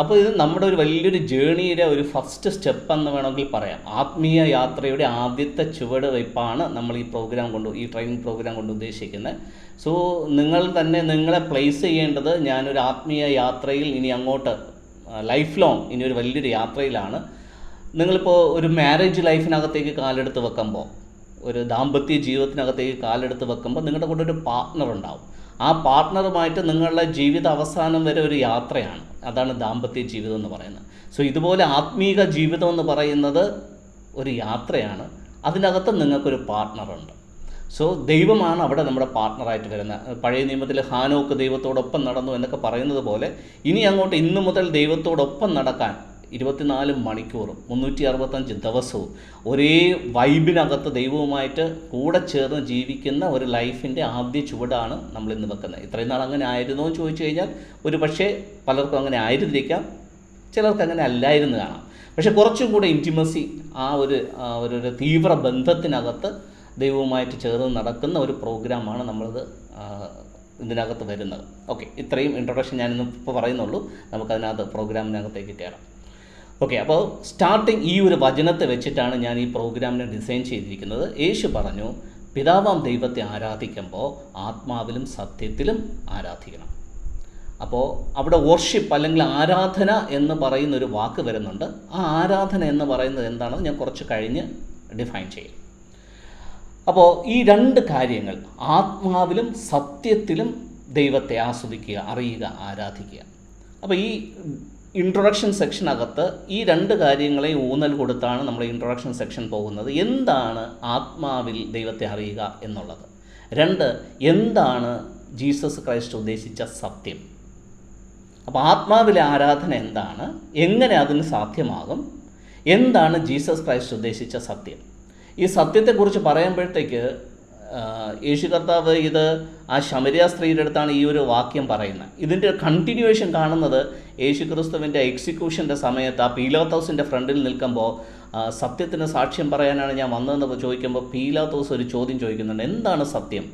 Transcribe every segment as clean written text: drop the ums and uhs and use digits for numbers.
അപ്പോൾ ഇത് നമ്മുടെ ഒരു വലിയൊരു ജേണിയുടെ ഒരു ഫസ്റ്റ് സ്റ്റെപ്പ് എന്ന് വേണമെങ്കിൽ പറയാം. ആത്മീയ യാത്രയുടെ ആദ്യത്തെ ചുവട് വയ്പ്പാണ് നമ്മൾ ഈ ട്രെയിനിങ് പ്രോഗ്രാം കൊണ്ട് ഉദ്ദേശിക്കുന്നത്. സോ നിങ്ങൾ തന്നെ നിങ്ങളെ പ്ലേസ് ചെയ്യേണ്ടത്, ഞാനൊരു ആത്മീയ യാത്രയിൽ ഇനി അങ്ങോട്ട് ലൈഫ് ലോങ് ഇനി ഒരു വലിയൊരു യാത്രയിലാണ്. നിങ്ങളിപ്പോൾ ഒരു മാരേജ് ലൈഫിനകത്തേക്ക് കാലെടുത്ത് വെക്കുമ്പോൾ, ഒരു ദാമ്പത്യ ജീവിതത്തിനകത്തേക്ക് കാലെടുത്ത് വെക്കുമ്പോൾ നിങ്ങളുടെ കൂടെ ഒരു പാർട്ട്ണർ ഉണ്ടാവും. ആ പാർട്ട്ണറുമായിട്ട് നിങ്ങളുടെ ജീവിത അവസാനം വരെ ഒരു യാത്രയാണ്. അതാണ് ദാമ്പത്യ ജീവിതം എന്ന് പറയുന്നത്. സോ ഇതുപോലെ ആത്മീക ജീവിതം എന്ന് പറയുന്നത് ഒരു യാത്രയാണ്. അതിനകത്ത് നിങ്ങൾക്കൊരു പാർട്ട്ണറുണ്ട്. സോ ദൈവമാണ് അവിടെ നമ്മുടെ പാർട്ട്ണറായിട്ട് വരുന്നത്. പഴയ നിയമത്തിൽ ഹാനോക്ക് ദൈവത്തോടൊപ്പം നടന്നു എന്നൊക്കെ പറയുന്നത് പോലെ ഇനി അങ്ങോട്ട് ഇന്നു മുതൽ ദൈവത്തോടൊപ്പം നടക്കാൻ 24 മണിക്കൂറും 365 ദിവസവും ഒരേ വൈബിനകത്ത് ദൈവവുമായിട്ട് കൂടെ ചേർന്ന് ജീവിക്കുന്ന ഒരു ലൈഫിൻ്റെ ആദ്യ ചുവടാണ് നമ്മളിന്ന് വെക്കുന്നത്. ഇത്രയും നാൾ അങ്ങനെ ആയിരുന്നോ എന്ന് ചോദിച്ചു കഴിഞ്ഞാൽ ഒരു പക്ഷേ പലർക്കും അങ്ങനെ ആയിരുന്നിരിക്കാം, ചിലർക്ക് അങ്ങനെ അല്ലായിരുന്നു കാണാം. പക്ഷേ കുറച്ചും കൂടെ ഇൻറ്റിമസി, ആ ഒരു തീവ്ര ബന്ധത്തിനകത്ത് ദൈവവുമായിട്ട് ചേർന്ന് നടക്കുന്ന ഒരു പ്രോഗ്രാമാണ് ഇതിനകത്ത് വരുന്നത്. ഓക്കെ, ഇത്രയും ഇൻട്രൊഡക്ഷൻ ഞാനിന്ന് ഇപ്പോൾ പറയുന്നുള്ളൂ. നമുക്കതിനകത്ത് പ്രോഗ്രാമിനകത്തേക്ക് കയറാം. ഓക്കെ, അപ്പോൾ സ്റ്റാർട്ടിങ് ഈ ഒരു വചനത്തെ വെച്ചിട്ടാണ് ഞാൻ ഈ പ്രോഗ്രാമിനെ ഡിസൈൻ ചെയ്തിരിക്കുന്നത്. യേശു പറഞ്ഞു, പിതാവാം ദൈവത്തെ ആരാധിക്കുമ്പോൾ ആത്മാവിലും സത്യത്തിലും ആരാധിക്കണം. അപ്പോൾ അവിടെ വർഷിപ്പ് അല്ലെങ്കിൽ ആരാധന എന്ന് പറയുന്നൊരു വാക്ക് വരുന്നുണ്ട്. ആ ആരാധന എന്ന് പറയുന്നത് എന്താണെന്ന് ഞാൻ കുറച്ച് കഴിഞ്ഞ് ഡിഫൈൻ ചെയ്യും. അപ്പോൾ ഈ രണ്ട് കാര്യങ്ങൾ, ആത്മാവിലും സത്യത്തിലും ദൈവത്തെ ആസ്വദിക്കുക, അറിയുക, ആരാധിക്കുക. അപ്പോൾ ഈ ഇൻട്രൊഡക്ഷൻ സെക്ഷനകത്ത് ഈ രണ്ട് കാര്യങ്ങളെ ഊന്നൽ കൊടുത്താണ് നമ്മൾ ഇൻട്രൊഡക്ഷൻ സെക്ഷൻ പോകുന്നത്. എന്താണ് ആത്മാവിൽ ദൈവത്തെ അറിയുക എന്നുള്ളത്? രണ്ട്, എന്താണ് ജീസസ് ക്രൈസ്റ്റ് ഉദ്ദേശിച്ച സത്യം? അപ്പോൾ ആത്മാവിലെ ആരാധന എന്താണ്, എങ്ങനെ അതിന് സാധ്യമാകും, എന്താണ് ജീസസ് ക്രൈസ്റ്റ് ഉദ്ദേശിച്ച സത്യം? ഈ സത്യത്തെക്കുറിച്ച് പറയുമ്പോഴത്തേക്ക് യേശു കർത്താവ് ഇത് ആ ശമരിയ സ്ത്രീയുടെ അടുത്താണ് ഈ ഒരു വാക്യം പറയുന്നത്. ഇതിൻ്റെ കണ്ടിന്യൂവേഷൻ കാണുന്നത് യേശു ക്രിസ്തുവിൻ്റെ എക്സിക്യൂഷൻ്റെ സമയത്ത് ആ പീലാത്തോസിൻ്റെ ഫ്രണ്ടിൽ നിൽക്കുമ്പോൾ സത്യത്തിന് സാക്ഷ്യം പറയാനാണ് ഞാൻ വന്നതെന്ന് ചോദിക്കുമ്പോൾ പീലാത്തോസ് ഒരു ചോദ്യം ചോദിക്കുന്നുണ്ട്, എന്താണ് സത്യം?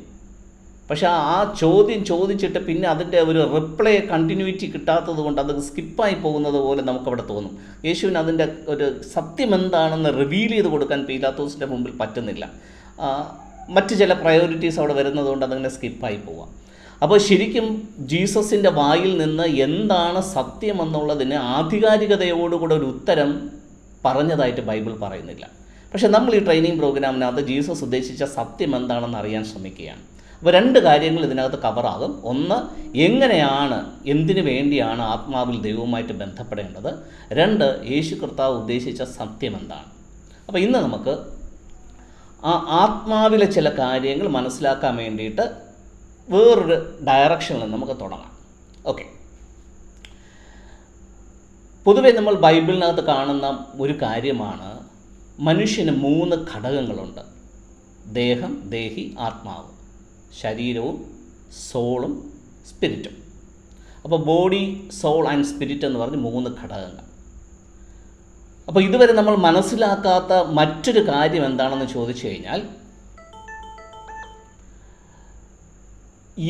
പക്ഷേ ആ ചോദ്യം ചോദിച്ചിട്ട് പിന്നെ അതിൻ്റെ ഒരു റിപ്ലൈ കണ്ടിന്യൂറ്റി കിട്ടാത്തത് കൊണ്ട് അത് സ്കിപ്പായി പോകുന്നത് പോലെ നമുക്കവിടെ തോന്നും. യേശുവിന് അതിൻ്റെ ഒരു സത്യം എന്താണെന്ന് റിവീൽ ചെയ്ത് കൊടുക്കാൻ പീലാത്തോസിൻ്റെ മുമ്പിൽ പറ്റുന്നില്ല. മറ്റ് ചില പ്രയോറിറ്റീസ് അവിടെ വരുന്നതുകൊണ്ട് അതങ്ങനെ സ്കിപ്പായി പോവാം. അപ്പോൾ ശരിക്കും ജീസസിൻ്റെ വായിൽ നിന്ന് എന്താണ് സത്യം എന്നുള്ളതിന് ആധികാരികതയോടുകൂടെ ഒരു ഉത്തരം പറഞ്ഞതായിട്ട് ബൈബിൾ പറയുന്നില്ല. പക്ഷേ നമ്മൾ ഈ ട്രെയിനിങ് പ്രോഗ്രാമിനകത്ത് ജീസസ് ഉദ്ദേശിച്ച സത്യം എന്താണെന്ന് അറിയാൻ ശ്രമിക്കുകയാണ്. അപ്പോൾ രണ്ട് കാര്യങ്ങൾ ഇതിനകത്ത് കവറാകും. ഒന്ന്, എങ്ങനെയാണ്, എന്തിനു വേണ്ടിയാണ് ആത്മാവിൽ ദൈവവുമായിട്ട് ബന്ധപ്പെടേണ്ടത്. രണ്ട്, യേശു കർത്താവ് ഉദ്ദേശിച്ച സത്യം എന്താണ്. അപ്പോൾ ഇന്ന് നമുക്ക് ആ ആത്മാവിലെ ചില കാര്യങ്ങൾ മനസ്സിലാക്കാൻ വേണ്ടിയിട്ട് വേറൊരു ഡയറക്ഷനിൽ നമുക്ക് തുടങ്ങാം. ഓക്കെ, പൊതുവെ നമ്മൾ ബൈബിളിനകത്ത് കാണുന്ന ഒരു കാര്യമാണ്, മനുഷ്യന് 3 ഘടകങ്ങളുണ്ട്: ദേഹം, ദേഹി, ആത്മാവ്. ശരീരവും സോളും സ്പിരിറ്റും. അപ്പോൾ ബോഡി, സോൾ ആൻഡ് സ്പിരിറ്റ് എന്ന് പറഞ്ഞ് 3 ഘടകങ്ങൾ. അപ്പോൾ ഇതുവരെ നമ്മൾ മനസ്സിലാക്കാത്ത മറ്റൊരു കാര്യം എന്താണെന്ന് ചോദിച്ചു കഴിഞ്ഞാൽ,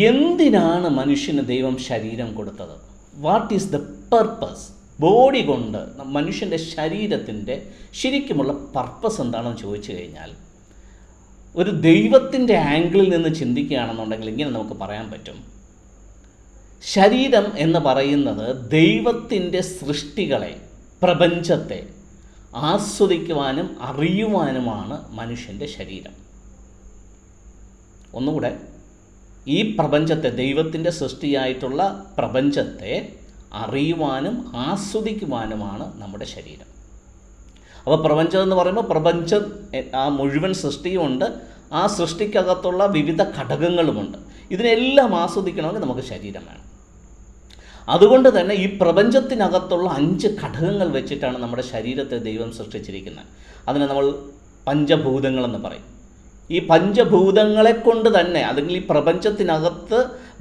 എന്തിനാണ് മനുഷ്യന് ദൈവം ശരീരം കൊടുത്തത്? What is the purpose? Body കൊണ്ട് മനുഷ്യൻ്റെ ശരീരത്തിൻ്റെ ശരിക്കുമുള്ള പർപ്പസ് എന്താണെന്ന് ചോദിച്ചു കഴിഞ്ഞാൽ, ഒരു ദൈവത്തിൻ്റെ ആംഗിളിൽ നിന്ന് ചിന്തിക്കുകയാണെന്നുണ്ടെങ്കിൽ ഇങ്ങനെ നമുക്ക് പറയാൻ പറ്റും. ശരീരം എന്ന് പറയുന്നത് ദൈവത്തിൻ്റെ സൃഷ്ടികളെ, പ്രപഞ്ചത്തെ ആസ്വദിക്കുവാനും അറിയുവാനുമാണ് മനുഷ്യൻ്റെ ശരീരം. ഒന്നുകൂടെ, ഈ പ്രപഞ്ചത്തെ, ദൈവത്തിൻ്റെ സൃഷ്ടിയായിട്ടുള്ള പ്രപഞ്ചത്തെ അറിയുവാനും ആസ്വദിക്കുവാനുമാണ് നമ്മുടെ ശരീരം. അപ്പോൾ പ്രപഞ്ചം എന്ന് പറയുമ്പോൾ പ്രപഞ്ചം ആ മുഴുവൻ സൃഷ്ടിയുമുണ്ട്, ആ സൃഷ്ടിക്കകത്തുള്ള വിവിധ ഘടകങ്ങളുമുണ്ട്. ഇതിനെല്ലാം ആസ്വദിക്കണമെങ്കിൽ നമുക്ക് ശരീരം വേണം. അതുകൊണ്ട് തന്നെ ഈ പ്രപഞ്ചത്തിനകത്തുള്ള 5 ഘടകങ്ങൾ വെച്ചിട്ടാണ് നമ്മുടെ ശരീരത്തെ ദൈവം സൃഷ്ടിച്ചിരിക്കുന്നത്. അതിനെ നമ്മൾ പഞ്ചഭൂതങ്ങളെന്ന് പറയും. ഈ പഞ്ചഭൂതങ്ങളെ കൊണ്ട് തന്നെ, അല്ലെങ്കിൽ ഈ പ്രപഞ്ചത്തിനകത്ത്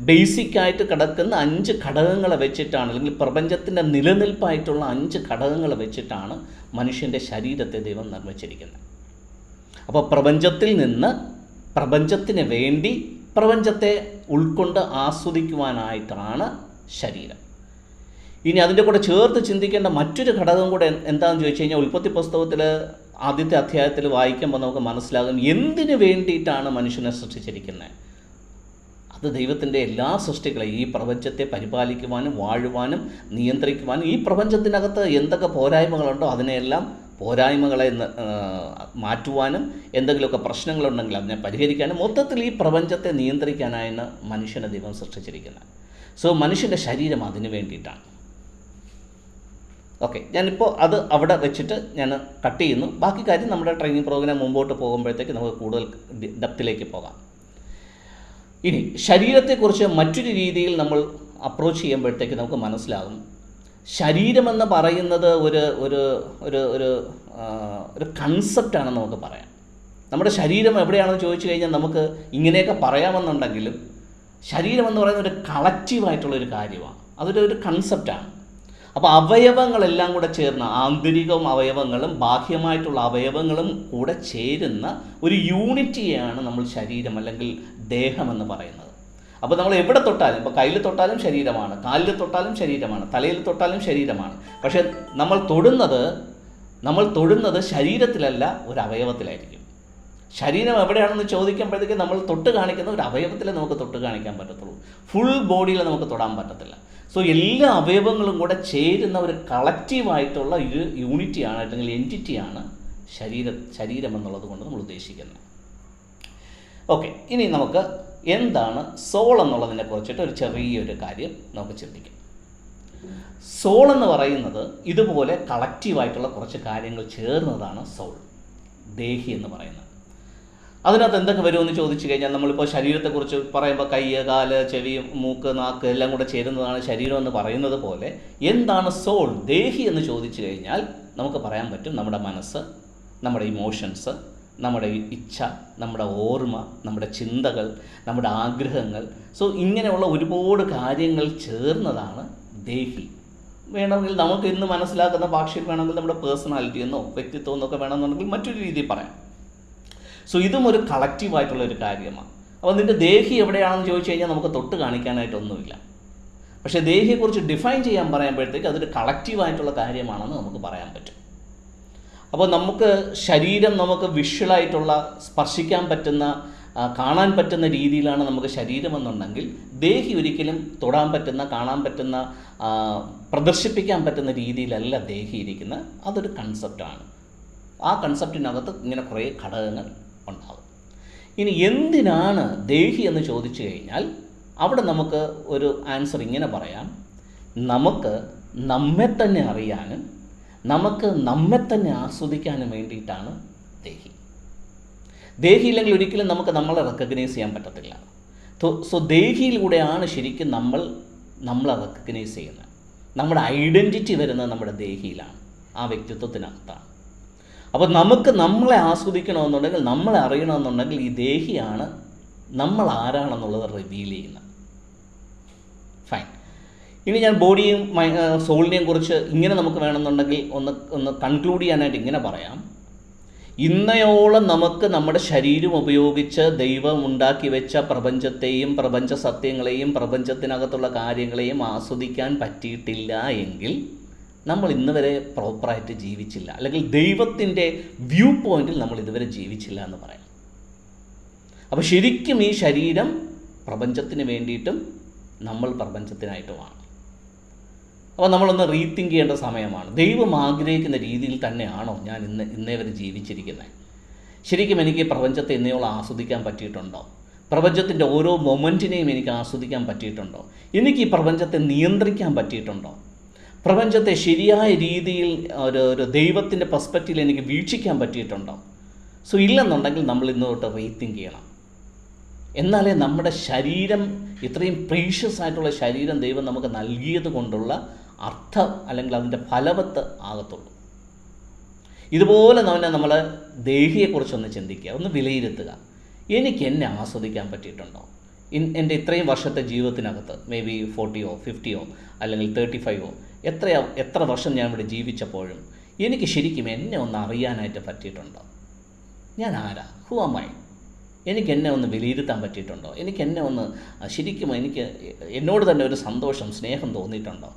ബേസിക്കായിട്ട് കിടക്കുന്ന 5 ഘടകങ്ങളെ വെച്ചിട്ടാണ്, അല്ലെങ്കിൽ പ്രപഞ്ചത്തിൻ്റെ നിലനിൽപ്പായിട്ടുള്ള 5 ഘടകങ്ങളെ വെച്ചിട്ടാണ് മനുഷ്യൻ്റെ ശരീരത്തെ ദൈവം നിർമ്മിച്ചിരിക്കുന്നത്. അപ്പോൾ പ്രപഞ്ചത്തിൽ നിന്ന് പ്രപഞ്ചത്തിന് വേണ്ടി പ്രപഞ്ചത്തെ ഉൾക്കൊണ്ട് ആസ്വദിക്കുവാനായിട്ടാണ് ശരീരം. ഇനി അതിൻ്റെ കൂടെ ചേർത്ത് ചിന്തിക്കേണ്ട മറ്റൊരു ഘടകം കൂടെ എന്താണെന്ന് ചോദിച്ചു കഴിഞ്ഞാൽ, ഉൽപ്പത്തി പുസ്തകത്തിൽ ആദ്യത്തെ അധ്യായത്തിൽ വായിക്കുമ്പോൾ നമുക്ക് മനസ്സിലാകും എന്തിനു വേണ്ടിയിട്ടാണ് മനുഷ്യനെ സൃഷ്ടിച്ചിരിക്കുന്നത്. അത് ദൈവത്തിൻ്റെ എല്ലാ സൃഷ്ടികളെയും ഈ പ്രപഞ്ചത്തെ പരിപാലിക്കുവാനും വാഴുവാനും നിയന്ത്രിക്കുവാനും, ഈ പ്രപഞ്ചത്തിനകത്ത് എന്തൊക്കെ പോരായ്മകളുണ്ടോ അതിനെയെല്ലാം പോരായ്മകളെ മാറ്റുവാനും, എന്തെങ്കിലുമൊക്കെ പ്രശ്നങ്ങളുണ്ടെങ്കിൽ അതിനെ പരിഹരിക്കാനും, മൊത്തത്തിൽ ഈ പ്രപഞ്ചത്തെ നിയന്ത്രിക്കാനായാണ് മനുഷ്യനെ ദൈവം സൃഷ്ടിച്ചിരിക്കുന്നത്. സോ മനുഷ്യൻ്റെ ശരീരം അതിന് വേണ്ടിയിട്ടാണ്. ഓക്കെ, ഞാനിപ്പോൾ അത് അവിടെ വെച്ചിട്ട് ഞാൻ കട്ട് ചെയ്യുന്നു. ബാക്കി കാര്യം നമ്മുടെ ട്രെയിനിങ് പ്രോഗ്രാം മുമ്പോട്ട് പോകുമ്പോഴത്തേക്ക് നമുക്ക് കൂടുതൽ ഡെപ്തിലേക്ക് പോകാം. ഇനി ശരീരത്തെക്കുറിച്ച് മറ്റൊരു രീതിയിൽ നമ്മൾ അപ്രോച്ച് ചെയ്യുമ്പോഴത്തേക്ക് നമുക്ക് മനസ്സിലാകും, ശരീരമെന്ന് പറയുന്നത് ഒരു ഒരു ഒരു ഒരു ഒരു കൺസെപ്റ്റാണെന്ന് നമുക്ക് പറയാം. നമ്മുടെ ശരീരം എവിടെയാണെന്ന് ചോദിച്ചു കഴിഞ്ഞാൽ നമുക്ക് ഇങ്ങനെയൊക്കെ പറയാമെന്നുണ്ടെങ്കിലും ശരീരമെന്ന് പറയുന്നത് ഒരു കളക്റ്റീവായിട്ടുള്ളൊരു കാര്യമാണ്, അതൊരു കൺസെപ്റ്റാണ്. അപ്പോൾ അവയവങ്ങളെല്ലാം കൂടെ ചേർന്ന, ആന്തരികവും അവയവങ്ങളും ബാഹ്യമായിട്ടുള്ള അവയവങ്ങളും കൂടെ ചേരുന്ന ഒരു യൂണിറ്റിയാണ് നമ്മൾ ശരീരം അല്ലെങ്കിൽ ദേഹമെന്ന് പറയുന്നത്. അപ്പോൾ നമ്മൾ എവിടെ തൊട്ടാലും, ഇപ്പോൾ കയ്യിൽ തൊട്ടാലും ശരീരമാണ്, കാലിൽ തൊട്ടാലും ശരീരമാണ്, തലയിൽ തൊട്ടാലും ശരീരമാണ്. പക്ഷേ നമ്മൾ തൊടുന്നത് ശരീരത്തിലല്ല, ഒരു അവയവത്തിലായിരിക്കും. ശരീരം എവിടെയാണെന്ന് ചോദിക്കുമ്പോഴത്തേക്ക് നമ്മൾ തൊട്ട് കാണിക്കുന്ന ഒരു അവയവത്തിലേ നമുക്ക് തൊട്ട് കാണിക്കാൻ പറ്റത്തുള്ളൂ, ഫുൾ ബോഡിയിൽ നമുക്ക് തൊടാൻ പറ്റത്തില്ല. സോ എല്ലാ അവയവങ്ങളും കൂടെ ചേരുന്ന ഒരു കളക്റ്റീവായിട്ടുള്ള ഒരു യൂണിറ്റിയാണ് അല്ലെങ്കിൽ എൻറ്റിറ്റിയാണ് ശരീരം എന്നുള്ളത് കൊണ്ട് നമ്മൾ ഉദ്ദേശിക്കുന്നത്. ഓക്കെ, ഇനി നമുക്ക് എന്താണ് സോൾ എന്നുള്ളതിനെ കുറിച്ചിട്ട് ഒരു ചെറിയൊരു കാര്യം നമുക്ക് ചിന്തിക്കാം. സോൾ എന്ന് പറയുന്നത് ഇതുപോലെ കളക്റ്റീവായിട്ടുള്ള കുറച്ച് കാര്യങ്ങൾ ചേർന്നതാണ് സോൾ, ദേഹി എന്ന് പറയുന്നത്. അതിനകത്ത് എന്തൊക്കെ വരുമെന്ന് ചോദിച്ചു കഴിഞ്ഞാൽ, നമ്മളിപ്പോൾ ശരീരത്തെക്കുറിച്ച് പറയുമ്പോൾ കൈ, കാല്, ചെവി, മൂക്ക്, നാക്ക് എല്ലാം കൂടെ ചേരുന്നതാണ് ശരീരം എന്ന് പറയുന്നത് പോലെ, എന്താണ് സോൾ, ദേഹി എന്ന് ചോദിച്ചു കഴിഞ്ഞാൽ നമുക്ക് പറയാൻ പറ്റും നമ്മുടെ മനസ്സ്, നമ്മുടെ ഇമോഷൻസ്, നമ്മുടെ ഇച്ഛ, നമ്മുടെ ഓർമ്മ, നമ്മുടെ ചിന്തകൾ, നമ്മുടെ ആഗ്രഹങ്ങൾ. സോ ഇങ്ങനെയുള്ള ഒരുപാട് കാര്യങ്ങൾ ചേർന്നതാണ് ദേഹി. വേണമെങ്കിൽ നമുക്ക് ഇന്ന് മനസ്സിലാക്കുന്ന ഭാഷയിൽ വേണമെങ്കിൽ നമ്മുടെ പേഴ്സണാലിറ്റി എന്നോ വ്യക്തിത്വം എന്നൊക്കെ വേണമെന്നുണ്ടെങ്കിൽ മറ്റൊരു രീതിയിൽ പറയാം. സോ ഇതും ഒരു കളക്റ്റീവായിട്ടുള്ളൊരു കാര്യമാണ്. അപ്പോൾ നിൻ്റെ ദേഹി എവിടെയാണെന്ന് ചോദിച്ചു കഴിഞ്ഞാൽ നമുക്ക് തൊട്ട് കാണിക്കാനായിട്ടൊന്നുമില്ല. പക്ഷേ ദേഹിയെക്കുറിച്ച് ഡിഫൈൻ ചെയ്യാൻ പറയുമ്പോഴത്തേക്ക് അതൊരു കളക്റ്റീവായിട്ടുള്ള കാര്യമാണെന്ന് നമുക്ക് പറയാൻ പറ്റും. അപ്പോൾ നമുക്ക് ശരീരം നമുക്ക് വിഷ്വലായിട്ടുള്ള, സ്പർശിക്കാൻ പറ്റുന്ന, കാണാൻ പറ്റുന്ന രീതിയിലാണ് നമുക്ക് ശരീരമെന്നുണ്ടെങ്കിൽ, ദേഹി ഒരിക്കലും തൊടാൻ പറ്റുന്ന, കാണാൻ പറ്റുന്ന, പ്രദർശിപ്പിക്കാൻ പറ്റുന്ന രീതിയിലല്ല ദേഹി ഇരിക്കുന്നത്. അതൊരു കൺസെപ്റ്റാണ്. ആ കൺസെപ്റ്റിനകത്ത് ഇങ്ങനെ കുറേ ഘടകങ്ങൾ ഉണ്ടാകും. ഇനി എന്തിനാണ് ദേഹി എന്ന് ചോദിച്ചു കഴിഞ്ഞാൽ അവിടെ നമുക്ക് ഒരു ആൻസർ ഇങ്ങനെ പറയാം, നമുക്ക് നമ്മെ തന്നെ അറിയാനും നമുക്ക് നമ്മെ തന്നെ ആസ്വദിക്കാനും വേണ്ടിയിട്ടാണ് ദേഹി. ദേഹി ഇല്ലെങ്കിൽ ഒരിക്കലും നമുക്ക് നമ്മളെ റെക്കഗ്നൈസ് ചെയ്യാൻ പറ്റത്തില്ല. സോ ദേഹിയിലൂടെയാണ് ശരിക്കും നമ്മളെ റെക്കഗ്നൈസ് ചെയ്യുന്നത്. നമ്മുടെ ഐഡൻറ്റിറ്റി വരുന്നത് നമ്മുടെ ദേഹിയിലാണ്, ആ വ്യക്തിത്വത്തിനകത്താണ്. അപ്പോൾ നമുക്ക് നമ്മളെ ആസ്വദിക്കണമെന്നുണ്ടെങ്കിൽ, നമ്മളെ അറിയണമെന്നുണ്ടെങ്കിൽ ഈ ദേഹിയാണ് നമ്മൾ ആരാണെന്നുള്ളത് റിവീൽ ചെയ്യുന്നത്. ഫൈൻ. ഇനി ഞാൻ ബോഡിയും സോളിനെയും കുറിച്ച് ഇങ്ങനെ നമുക്ക് വേണമെന്നുണ്ടെങ്കിൽ ഒന്ന് കൺക്ലൂഡ് ചെയ്യാനായിട്ട് ഇങ്ങനെ പറയാം. ഇന്നയോളം നമുക്ക് നമ്മുടെ ശരീരം ഉപയോഗിച്ച് ദൈവം ഉണ്ടാക്കി വെച്ച പ്രപഞ്ചത്തെയും പ്രപഞ്ച സത്യങ്ങളെയും പ്രപഞ്ചത്തിനകത്തുള്ള കാര്യങ്ങളെയും ആസ്വദിക്കാൻ പറ്റിയിട്ടില്ല എങ്കിൽ നമ്മൾ ഇന്ന് വരെ പ്രോപ്പറായിട്ട് ജീവിച്ചില്ല, അല്ലെങ്കിൽ ദൈവത്തിൻ്റെ വ്യൂ പോയിന്റിൽ നമ്മൾ ഇതുവരെ ജീവിച്ചില്ല എന്ന് പറയാം. അപ്പോൾ ശരിക്കും ഈ ശരീരം പ്രപഞ്ചത്തിന് വേണ്ടിയിട്ടും നമ്മൾ പ്രപഞ്ചത്തിനായിട്ടുമാണ്. അപ്പോൾ നമ്മളൊന്ന് റീതിങ്ക് ചെയ്യേണ്ട സമയമാണ്. ദൈവം ആഗ്രഹിക്കുന്ന രീതിയിൽ തന്നെയാണോ ഞാൻ ഇന്നേ വരെ ജീവിച്ചിരിക്കുന്നത്? ശരിക്കും എനിക്ക് പ്രപഞ്ചത്തെ ഇന്നയോളം ആസ്വദിക്കാൻ പറ്റിയിട്ടുണ്ടോ? പ്രപഞ്ചത്തിൻ്റെ ഓരോ മൊമെൻറ്റിനെയും എനിക്ക് ആസ്വദിക്കാൻ പറ്റിയിട്ടുണ്ടോ? എനിക്ക് ഈ പ്രപഞ്ചത്തെ നിയന്ത്രിക്കാൻ പറ്റിയിട്ടുണ്ടോ? പ്രപഞ്ചത്തെ ശരിയായ രീതിയിൽ ഒരു ദൈവത്തിൻ്റെ പെർസ്പെക്റ്റീവിൽ എനിക്ക് വീക്ഷിക്കാൻ പറ്റിയിട്ടുണ്ടോ? സോ ഇല്ലെന്നുണ്ടെങ്കിൽ നമ്മൾ ഇന്ന് തൊട്ട് റീതിങ്ക് ചെയ്യണം. എന്നാലേ നമ്മുടെ ശരീരം, ഇത്രയും പ്രീഷ്യസ് ആയിട്ടുള്ള ശരീരം ദൈവം നമുക്ക് നൽകിയത് കൊണ്ടുള്ള അർത്ഥം അല്ലെങ്കിൽ അതിൻ്റെ ഫലവത്ത് ആകത്തുള്ളൂ. ഇതുപോലെ തന്നെ നമ്മൾ ദേഹിയെക്കുറിച്ചൊന്ന് ചിന്തിക്കുക, ഒന്ന് വിലയിരുത്തുക. എനിക്ക് എന്നെ ആസ്വദിക്കാൻ പറ്റിയിട്ടുണ്ടോ? എൻ്റെ ഇത്രയും വർഷത്തെ ജീവിതത്തിനകത്ത്, മേ ബി 40 50 അല്ലെങ്കിൽ 35 എത്ര വർഷം ഞാൻ ഇവിടെ ജീവിച്ചപ്പോഴും എനിക്ക് ശരിക്കും എന്നെ ഒന്ന് അറിയാനായിട്ട് പറ്റിയിട്ടുണ്ടോ? ഞാൻ ആരാ? Who am I? എനിക്ക് എന്നെ ഒന്ന് വിലയിരുത്താൻ പറ്റിയിട്ടുണ്ടോ? എനിക്ക് എന്നെ ഒന്ന് ശരിക്കും എനിക്ക് എന്നോട് തന്നെ ഒരു സന്തോഷം, സ്നേഹം തോന്നിയിട്ടുണ്ടോ?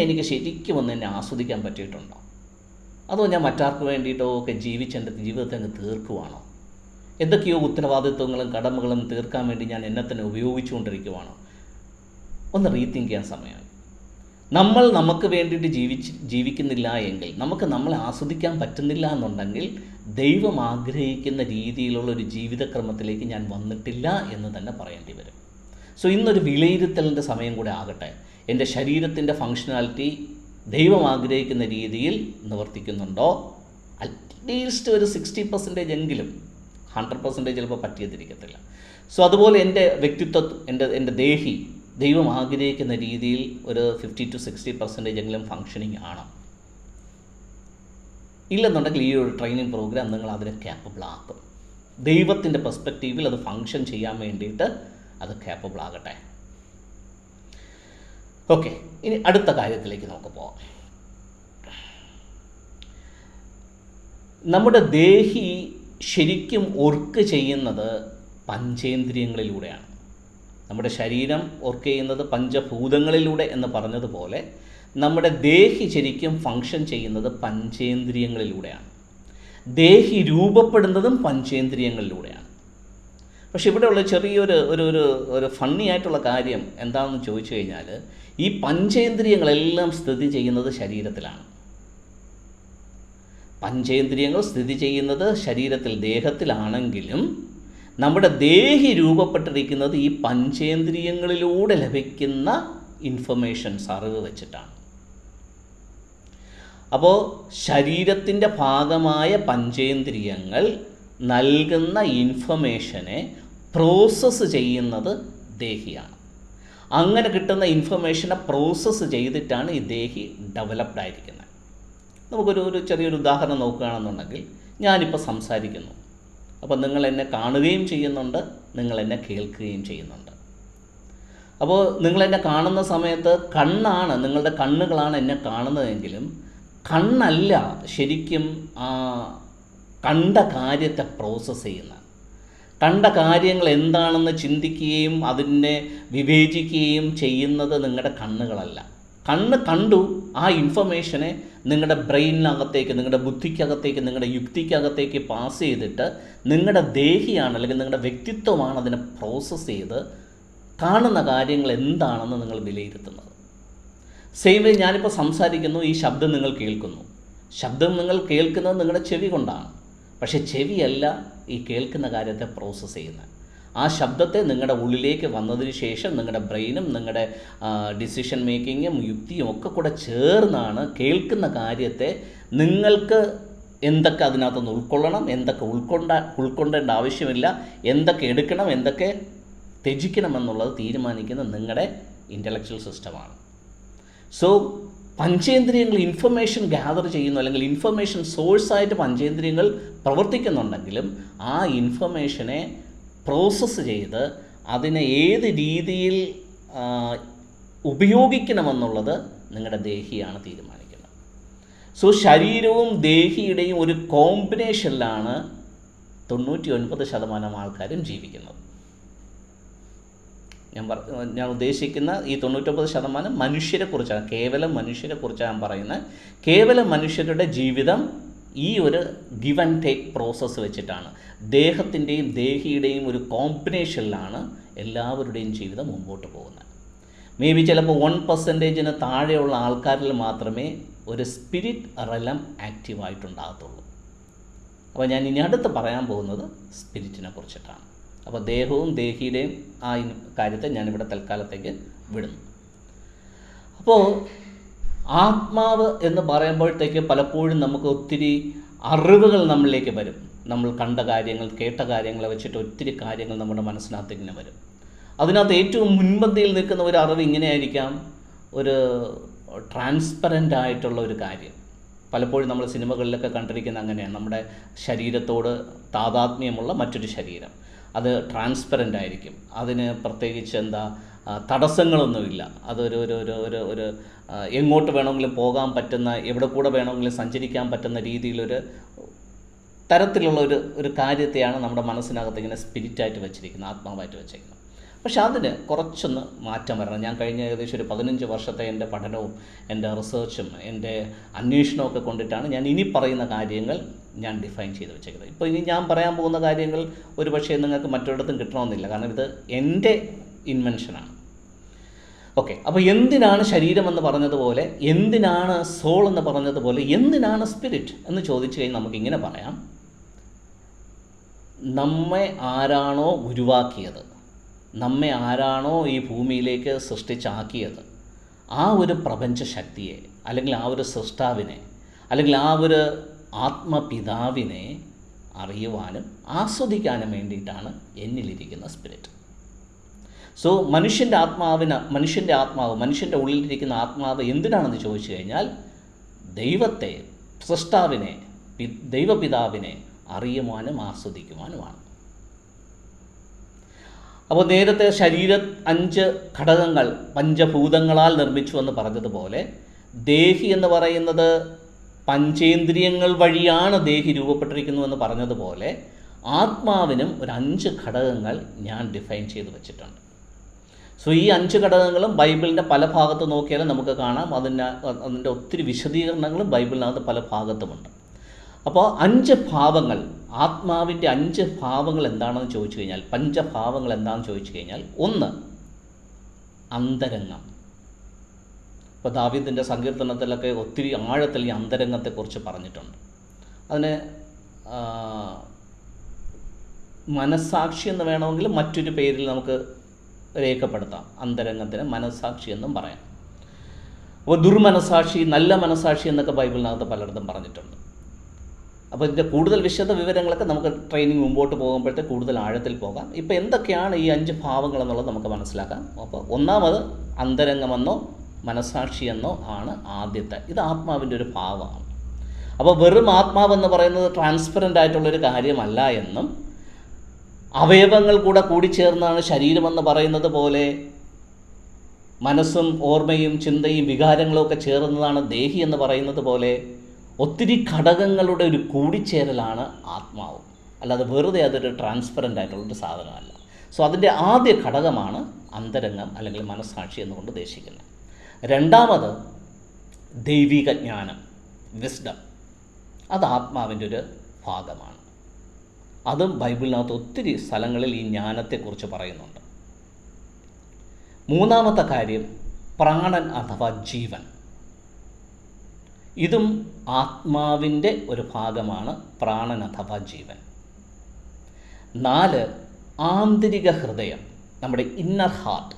എനിക്ക് ശരിക്കും ഒന്ന് എന്നെ ആസ്വദിക്കാൻ പറ്റിയിട്ടുണ്ടോ? അതോ ഞാൻ മറ്റാർക്ക് വേണ്ടിയിട്ടോ ഒക്കെ ജീവിച്ച് എൻ്റെ ജീവിതത്തെ അങ്ങ് തീർക്കുവാണോ? എന്തൊക്കെയോ ഉത്തരവാദിത്വങ്ങളും കടമകളും തീർക്കാൻ വേണ്ടി ഞാൻ എന്നെ തന്നെ ഉപയോഗിച്ചുകൊണ്ടിരിക്കുവാണോ? ഒന്ന് റീതിങ്ക് ചെയ്യാൻ സമയമായി. നമ്മൾ നമുക്ക് വേണ്ടിയിട്ട് ജീവിക്കുന്നില്ല എങ്കിൽ, നമുക്ക് നമ്മളെ ആസ്വദിക്കാൻ പറ്റുന്നില്ല എന്നുണ്ടെങ്കിൽ, ദൈവം ആഗ്രഹിക്കുന്ന രീതിയിലുള്ള ഒരു ജീവിതക്രമത്തിലേക്ക് ഞാൻ വന്നിട്ടില്ല എന്ന് തന്നെ പറയേണ്ടി വരും. സോ ഇന്നൊരു വിലയിരുത്തലിൻ്റെ സമയം കൂടെ ആകട്ടെ. എൻ്റെ ശരീരത്തിൻ്റെ ഫങ്ഷനാലിറ്റി ദൈവം ആഗ്രഹിക്കുന്ന രീതിയിൽ നിവർത്തിക്കുന്നുണ്ടോ? അറ്റ്ലീസ്റ്റ് ഒരു 60% എങ്കിലും, 100% ചിലപ്പോൾ പറ്റിയെത്തിരിക്കത്തില്ല. സോ അതുപോലെ എൻ്റെ വ്യക്തിത്വം, എൻ്റെ ദേഹി ദൈവം ആഗ്രഹിക്കുന്ന രീതിയിൽ ഒരു 50 to 60% എങ്കിലും ഫങ്ഷനിങ് ആണ്. ഇല്ലെന്നുണ്ടെങ്കിൽ ഈ ഒരു ട്രെയിനിങ് പ്രോഗ്രാം നിങ്ങൾ അതിനെ ക്യാപ്പബിൾ ആക്കും. ദൈവത്തിൻ്റെ പെർസ്പെക്റ്റീവിൽ അത് ഫങ്ഷൻ ചെയ്യാൻ വേണ്ടിയിട്ട് അത് ക്യാപ്പബിൾ ആകട്ടെ. ഓക്കെ, ഇനി അടുത്ത കാര്യത്തിലേക്ക് നമുക്ക് പോകാം. നമ്മുടെ ദേഹി ശരിക്കും വർക്ക് ചെയ്യുന്നത് പഞ്ചേന്ദ്രിയങ്ങളിലൂടെയാണ്. നമ്മുടെ ശരീരം വർക്ക് ചെയ്യുന്നത് പഞ്ചഭൂതങ്ങളിലൂടെ എന്ന് പറഞ്ഞതുപോലെ നമ്മുടെ ദേഹി ശരിക്കും ഫങ്ഷൻ ചെയ്യുന്നത് പഞ്ചേന്ദ്രിയങ്ങളിലൂടെയാണ്. ദേഹി രൂപപ്പെടുന്നതും പഞ്ചേന്ദ്രിയങ്ങളിലൂടെയാണ്. പക്ഷെ ഇവിടെയുള്ള ചെറിയൊരു ഒരു ഒരു ഒരു ഫണ്ണി ആയിട്ടുള്ള കാര്യം എന്താണെന്ന് ചോദിച്ചു കഴിഞ്ഞാൽ, ഈ പഞ്ചേന്ദ്രിയങ്ങളെല്ലാം സ്ഥിതി ചെയ്യുന്നത് ശരീരത്തിലാണ്. പഞ്ചേന്ദ്രിയങ്ങൾ സ്ഥിതി ചെയ്യുന്നത് ശരീരത്തിൽ, ദേഹത്തിലാണെങ്കിലും നമ്മുടെ ദേഹി രൂപപ്പെട്ടിരിക്കുന്നത് ഈ പഞ്ചേന്ദ്രിയങ്ങളിലൂടെ ലഭിക്കുന്ന ഇൻഫർമേഷൻസ്, അറിവ് വെച്ചിട്ടാണ്. അപ്പോൾ ശരീരത്തിൻ്റെ ഭാഗമായ പഞ്ചേന്ദ്രിയങ്ങൾ നൽകുന്ന ഇൻഫർമേഷനെ പ്രോസസ്സ് ചെയ്യുന്നത് ദേഹിയാണ്. അങ്ങനെ കിട്ടുന്ന ഇൻഫർമേഷനെ പ്രോസസ്സ് ചെയ്തിട്ടാണ് ഈ ദേഹി ഡെവലപ്ഡ് ആയിരിക്കുന്നത്. നമുക്കൊരു ചെറിയൊരു ഉദാഹരണം നോക്കുകയാണെന്നുണ്ടെങ്കിൽ, ഞാനിപ്പോൾ സംസാരിക്കുന്നു. അപ്പോൾ നിങ്ങൾ എന്നെ കാണുകയും ചെയ്യുന്നുണ്ട്, നിങ്ങൾ എന്നെ കേൾക്കുകയും ചെയ്യുന്നുണ്ട്. അപ്പോൾ നിങ്ങളെന്നെ കാണുന്ന സമയത്ത് കണ്ണാണ്, നിങ്ങളുടെ കണ്ണുകളാണ് എന്നെ കാണുന്നതെങ്കിലും കണ്ണല്ല ശരിക്കും കണ്ട കാര്യത്തെ പ്രോസസ്സ് ചെയ്യുന്ന, കണ്ട കാര്യങ്ങൾ എന്താണെന്ന് ചിന്തിക്കുകയും അതിനെ വിവേചിക്കുകയും ചെയ്യുന്നത് നിങ്ങളുടെ കണ്ണുകളല്ല. കണ്ണ് കണ്ടു, ആ ഇൻഫർമേഷനെ നിങ്ങളുടെ ബ്രെയിനിനകത്തേക്ക്, നിങ്ങളുടെ ബുദ്ധിക്കകത്തേക്ക്, നിങ്ങളുടെ യുക്തിക്കകത്തേക്ക് പാസ് ചെയ്തിട്ട് നിങ്ങളുടെ ദേഹിയാണ്, അല്ലെങ്കിൽ നിങ്ങളുടെ വ്യക്തിത്വമാണ് അതിനെ പ്രോസസ്സ് ചെയ്ത് കാണുന്ന കാര്യങ്ങൾ എന്താണെന്ന് നിങ്ങൾ വിലയിരുത്തുന്നത്. സെയിം വേ ഞാനിപ്പോൾ സംസാരിക്കുന്നു, ഈ ശബ്ദം നിങ്ങൾ കേൾക്കുന്നു. ശബ്ദം നിങ്ങൾ കേൾക്കുന്നത് നിങ്ങളുടെ ചെവി കൊണ്ടാണ്. പക്ഷേ ചെവിയല്ല ഈ കേൾക്കുന്ന കാര്യത്തെ പ്രോസസ്സ് ചെയ്യുന്നത്. ആ ശബ്ദത്തെ നിങ്ങളുടെ ഉള്ളിലേക്ക് വന്നതിന് ശേഷം നിങ്ങളുടെ ബ്രെയിനും നിങ്ങളുടെ ഡിസിഷൻ മേക്കിങ്ങും യുക്തിയും ഒക്കെ കൂടെ ചേർന്നാണ് കേൾക്കുന്ന കാര്യത്തെ നിങ്ങൾക്ക് എന്തൊക്കെ അതിനകത്തുനിന്ന് ഉൾക്കൊള്ളണം, എന്തൊക്കെ ഉൾക്കൊണ്ടേണ്ട ആവശ്യമില്ല, എന്തൊക്കെ എടുക്കണം, എന്തൊക്കെ ത്യജിക്കണമെന്നുള്ളത് തീരുമാനിക്കുന്നത് നിങ്ങളുടെ ഇൻ്റലക്ച്വൽ സിസ്റ്റമാണ്. സോ പഞ്ചേന്ദ്രിയങ്ങൾ ഇൻഫർമേഷൻ ഗ്യാദർ ചെയ്യുന്നു, അല്ലെങ്കിൽ ഇൻഫർമേഷൻ സോഴ്സായിട്ട് പഞ്ചേന്ദ്രിയങ്ങൾ പ്രവർത്തിക്കുന്നുണ്ടെങ്കിലും ആ ഇൻഫർമേഷനെ പ്രോസസ്സ് ചെയ്ത് അതിനെ ഏത് രീതിയിൽ ഉപയോഗിക്കണമെന്നുള്ളത് നിങ്ങളുടെ ദേഹിയാണ് തീരുമാനിക്കുന്നത്. സോ ശരീരവും ദേഹിയുടെയും ഒരു കോമ്പിനേഷനിലാണ് 99% ആൾക്കാരും ജീവിക്കുന്നത്. ഞാൻ ഉദ്ദേശിക്കുന്ന ഈ 99% മനുഷ്യരെക്കുറിച്ചാണ്, കേവലം മനുഷ്യരെക്കുറിച്ചാണ് ഞാൻ പറയുന്നത്. കേവലം മനുഷ്യരുടെ ജീവിതം ഈ ഒരു ഗിവ് ആൻഡ് ടേക്ക് പ്രോസസ്സ് വെച്ചിട്ടാണ്, ദേഹത്തിൻ്റെയും ദേഹിയുടെയും ഒരു കോമ്പിനേഷനിലാണ് എല്ലാവരുടെയും ജീവിതം മുമ്പോട്ട് പോകുന്നത്. മേ ബി ചിലപ്പോൾ 1% താഴെയുള്ള ആൾക്കാരിൽ മാത്രമേ ഒരു സ്പിരിറ്റ് റെലം ആക്റ്റീവായിട്ടുണ്ടാകത്തുള്ളൂ. അപ്പോൾ ഞാൻ ഇനി അടുത്ത് പറയാൻ പോകുന്നത് സ്പിരിറ്റിനെ കുറിച്ചിട്ടാണ്. അപ്പോൾ ദേഹവും ദേഹിയുടെയും ആ കാര്യത്തെ ഞാനിവിടെ തൽക്കാലത്തേക്ക് വിടുന്നു. അപ്പോൾ ആത്മാവ് എന്ന് പറയുമ്പോഴത്തേക്ക് പലപ്പോഴും നമുക്ക് ഒത്തിരി അറിവുകൾ നമ്മളിലേക്ക് വരും. നമ്മൾ കണ്ട കാര്യങ്ങൾ, കേട്ട കാര്യങ്ങളെ വെച്ചിട്ട് ഒത്തിരി കാര്യങ്ങൾ നമ്മുടെ മനസ്സിനകത്ത് ഇങ്ങനെ വരും. അതിനകത്ത് ഏറ്റവും മുൻപന്തിയിൽ നിൽക്കുന്ന ഒരു അറിവ് ഇങ്ങനെയായിരിക്കാം, ഒരു ട്രാൻസ്പെറൻ്റ് ആയിട്ടുള്ള ഒരു കാര്യം. പലപ്പോഴും നമ്മൾ സിനിമകളിലൊക്കെ കണ്ടിരിക്കുന്ന അങ്ങനെയാണ്, നമ്മുടെ ശരീരത്തോട് താതാത്മ്യമുള്ള മറ്റൊരു ശരീരം, അത് ട്രാൻസ്പെറൻ്റ് ആയിരിക്കും. അതിന് പ്രത്യേകിച്ച് തടസ്സങ്ങളൊന്നുമില്ല. അതൊരു ഒരു ഒരു ഒരു ഒരു എങ്ങോട്ട് വേണമെങ്കിലും പോകാൻ പറ്റുന്ന, എവിടെ കൂടെ വേണമെങ്കിലും സഞ്ചരിക്കാൻ പറ്റുന്ന രീതിയിലൊരു തരത്തിലുള്ള ഒരു കാര്യത്തെയാണ് നമ്മുടെ മനസ്സിനകത്ത് ഇങ്ങനെ സ്പിരിറ്റായിട്ട് വെച്ചിരിക്കുന്നത്, ആത്മാവായിട്ട് വെച്ചിരിക്കുന്നത്. പക്ഷെ അതിന് കുറച്ചൊന്ന് മാറ്റം വരണം. ഞാൻ കഴിഞ്ഞ ഏകദേശം ഒരു 15 വർഷത്തെ എൻ്റെ പഠനവും എൻ്റെ റിസർച്ചും എൻ്റെ അന്വേഷണമൊക്കെ കൊണ്ടിട്ടാണ് ഞാൻ ഇനി പറയുന്ന കാര്യങ്ങൾ ഞാൻ ഡിഫൈൻ ചെയ്ത് വെച്ചേക്കുന്നത്. ഇപ്പോൾ ഇനി ഞാൻ പറയാൻ പോകുന്ന കാര്യങ്ങൾ ഒരു പക്ഷേ നിങ്ങൾക്ക് മറ്റൊരിടത്തും കിട്ടണമെന്നില്ല, കാരണം ഇത് എൻ്റെ ഇൻവെൻഷനാണ്. ഓക്കെ, അപ്പോൾ എന്തിനാണ് ശരീരം എന്ന് പറഞ്ഞതുപോലെ, എന്തിനാണ് സോൾ എന്ന് പറഞ്ഞതുപോലെ, എന്തിനാണ് സ്പിരിറ്റ് എന്ന് ചോദിച്ചു കഴിഞ്ഞാൽ നമുക്കിങ്ങനെ പറയാം: നമ്മെ ആരാണോ ഗുരുവാക്കിയത്, നമ്മെ ആരാണോ ഈ ഭൂമിയിലേക്ക് സൃഷ്ടിച്ചാക്കിയത്, ആ ഒരു പ്രപഞ്ചശക്തിയെ, അല്ലെങ്കിൽ ആ ഒരു സൃഷ്ടാവിനെ, അല്ലെങ്കിൽ ആ ഒരു ആത്മപിതാവിനെ അറിയുവാനും ആസ്വദിക്കാനും വേണ്ടിയിട്ടാണ് എന്നിലിരിക്കുന്ന സ്പിരിറ്റ്. സോ മനുഷ്യൻ്റെ ഉള്ളിലിരിക്കുന്ന ആത്മാവ് എന്തിനാണെന്ന് ചോദിച്ചു കഴിഞ്ഞാൽ ദൈവത്തെ, സൃഷ്ടാവിനെ, ദൈവപിതാവിനെ അറിയുവാനും ആസ്വദിക്കുവാനുമാണ്. അപ്പോൾ നേരത്തെ ശരീരം 5 ഘടകങ്ങൾ, പഞ്ചഭൂതങ്ങളാൽ നിർമ്മിച്ചു എന്ന് പറഞ്ഞതുപോലെ, ദേഹി എന്ന് പറയുന്നത് പഞ്ചേന്ദ്രിയങ്ങൾ വഴിയാണ് ദേഹി രൂപപ്പെട്ടിരിക്കുന്നുവെന്ന് പറഞ്ഞതുപോലെ, ആത്മാവിനും ഒരു 5 ഘടകങ്ങൾ ഞാൻ ഡിഫൈൻ ചെയ്ത് വെച്ചിട്ടുണ്ട്. സോ ഈ 5 ഘടകങ്ങളും ബൈബിളിൻ്റെ പല ഭാഗത്ത് നോക്കിയാലും നമുക്ക് കാണാം. അതിൻ്റെ ഒത്തിരി വിശദീകരണങ്ങളും ബൈബിളിനകത്ത് പല ഭാഗത്തുമുണ്ട്. അപ്പോൾ 5 ഭാവങ്ങൾ, ആത്മാവിൻ്റെ 5 ഭാവങ്ങൾ എന്താണെന്ന് ചോദിച്ചു കഴിഞ്ഞാൽ, പഞ്ചഭാവങ്ങൾ എന്താണെന്ന് ചോദിച്ചു കഴിഞ്ഞാൽ, 1 അന്തരംഗം. ഇപ്പോൾ ദാവീദിൻ്റെ സങ്കീർത്തനത്തിലൊക്കെ ഒത്തിരി ആഴത്തിൽ ഈ അന്തരംഗത്തെക്കുറിച്ച് പറഞ്ഞിട്ടുണ്ട്. അതിന് മനസ്സാക്ഷി എന്ന് വേണമെങ്കിൽ മറ്റൊരു പേരിൽ നമുക്ക് രേഖപ്പെടുത്താം. അന്തരംഗത്തിന് മനസ്സാക്ഷി എന്നും പറയാം. അപ്പോൾ ദുർമനസാക്ഷി, നല്ല മനസാക്ഷി എന്നൊക്കെ ബൈബിളിനകത്ത് പലയിടത്തും പറഞ്ഞിട്ടുണ്ട്. അപ്പോൾ ഇതിൻ്റെ കൂടുതൽ വിശദ വിവരങ്ങളൊക്കെ നമുക്ക് ട്രെയിനിങ് മുമ്പോട്ട് പോകുമ്പോഴത്തെ കൂടുതൽ ആഴത്തിൽ പോകാം. ഇപ്പോൾ എന്തൊക്കെയാണ് ഈ 5 ഭാവങ്ങൾ എന്നുള്ളത് നമുക്ക് മനസ്സിലാക്കാം. അപ്പോൾ ഒന്നാമത് അന്തരംഗമെന്നോ മനസാക്ഷിയെന്നോ ആണ് ആദ്യത്തെ. ഇത് ആത്മാവിൻ്റെ ഒരു ഭാവമാണ്. അപ്പോൾ വെറും ആത്മാവെന്ന് പറയുന്നത് ട്രാൻസ്പെറൻ്റ് ആയിട്ടുള്ളൊരു കാര്യമല്ല എന്നും, അവയവങ്ങൾ കൂടിച്ചേർന്നാണ് ശരീരമെന്ന് പറയുന്നത് പോലെ, മനസ്സും ഓർമ്മയും ചിന്തയും വികാരങ്ങളും ഒക്കെ ചേർന്നതാണ് ദേഹി എന്ന് പറയുന്നത് പോലെ, ഒത്തിരി ഘടകങ്ങളുടെ ഒരു കൂടിച്ചേരലാണ് ആത്മാവ്. അല്ലാതെ വെറുതെ അതൊരു ട്രാൻസ്പെറൻ്റ് ആയിട്ടുള്ളൊരു സാധനമല്ല. സോ അതിൻ്റെ ആദ്യ ഘടകമാണ് അന്തരംഗം അല്ലെങ്കിൽ മനസ്സാക്ഷി എന്നുകൊണ്ട് ഉദ്ദേശിക്കുന്നത്. രണ്ടാമത് ദൈവിക ജ്ഞാനം, വിസ്ഡം. അത് ആത്മാവിൻ്റെ ഒരു ഭാഗമാണ്. അതും ബൈബിളിനകത്ത് ഒത്തിരി സ്ഥലങ്ങളിൽ ഈ ജ്ഞാനത്തെക്കുറിച്ച് പറയുന്നുണ്ട്. മൂന്നാമത്തെ കാര്യം പ്രാണൻ അഥവാ ജീവൻ. ഇതും ആത്മാവിൻ്റെ ഒരു ഭാഗമാണ്, പ്രാണൻ അഥവാ ജീവൻ. 4 ആന്തരിക ഹൃദയം, നമ്മുടെ ഇന്നർ ഹാർട്ട്.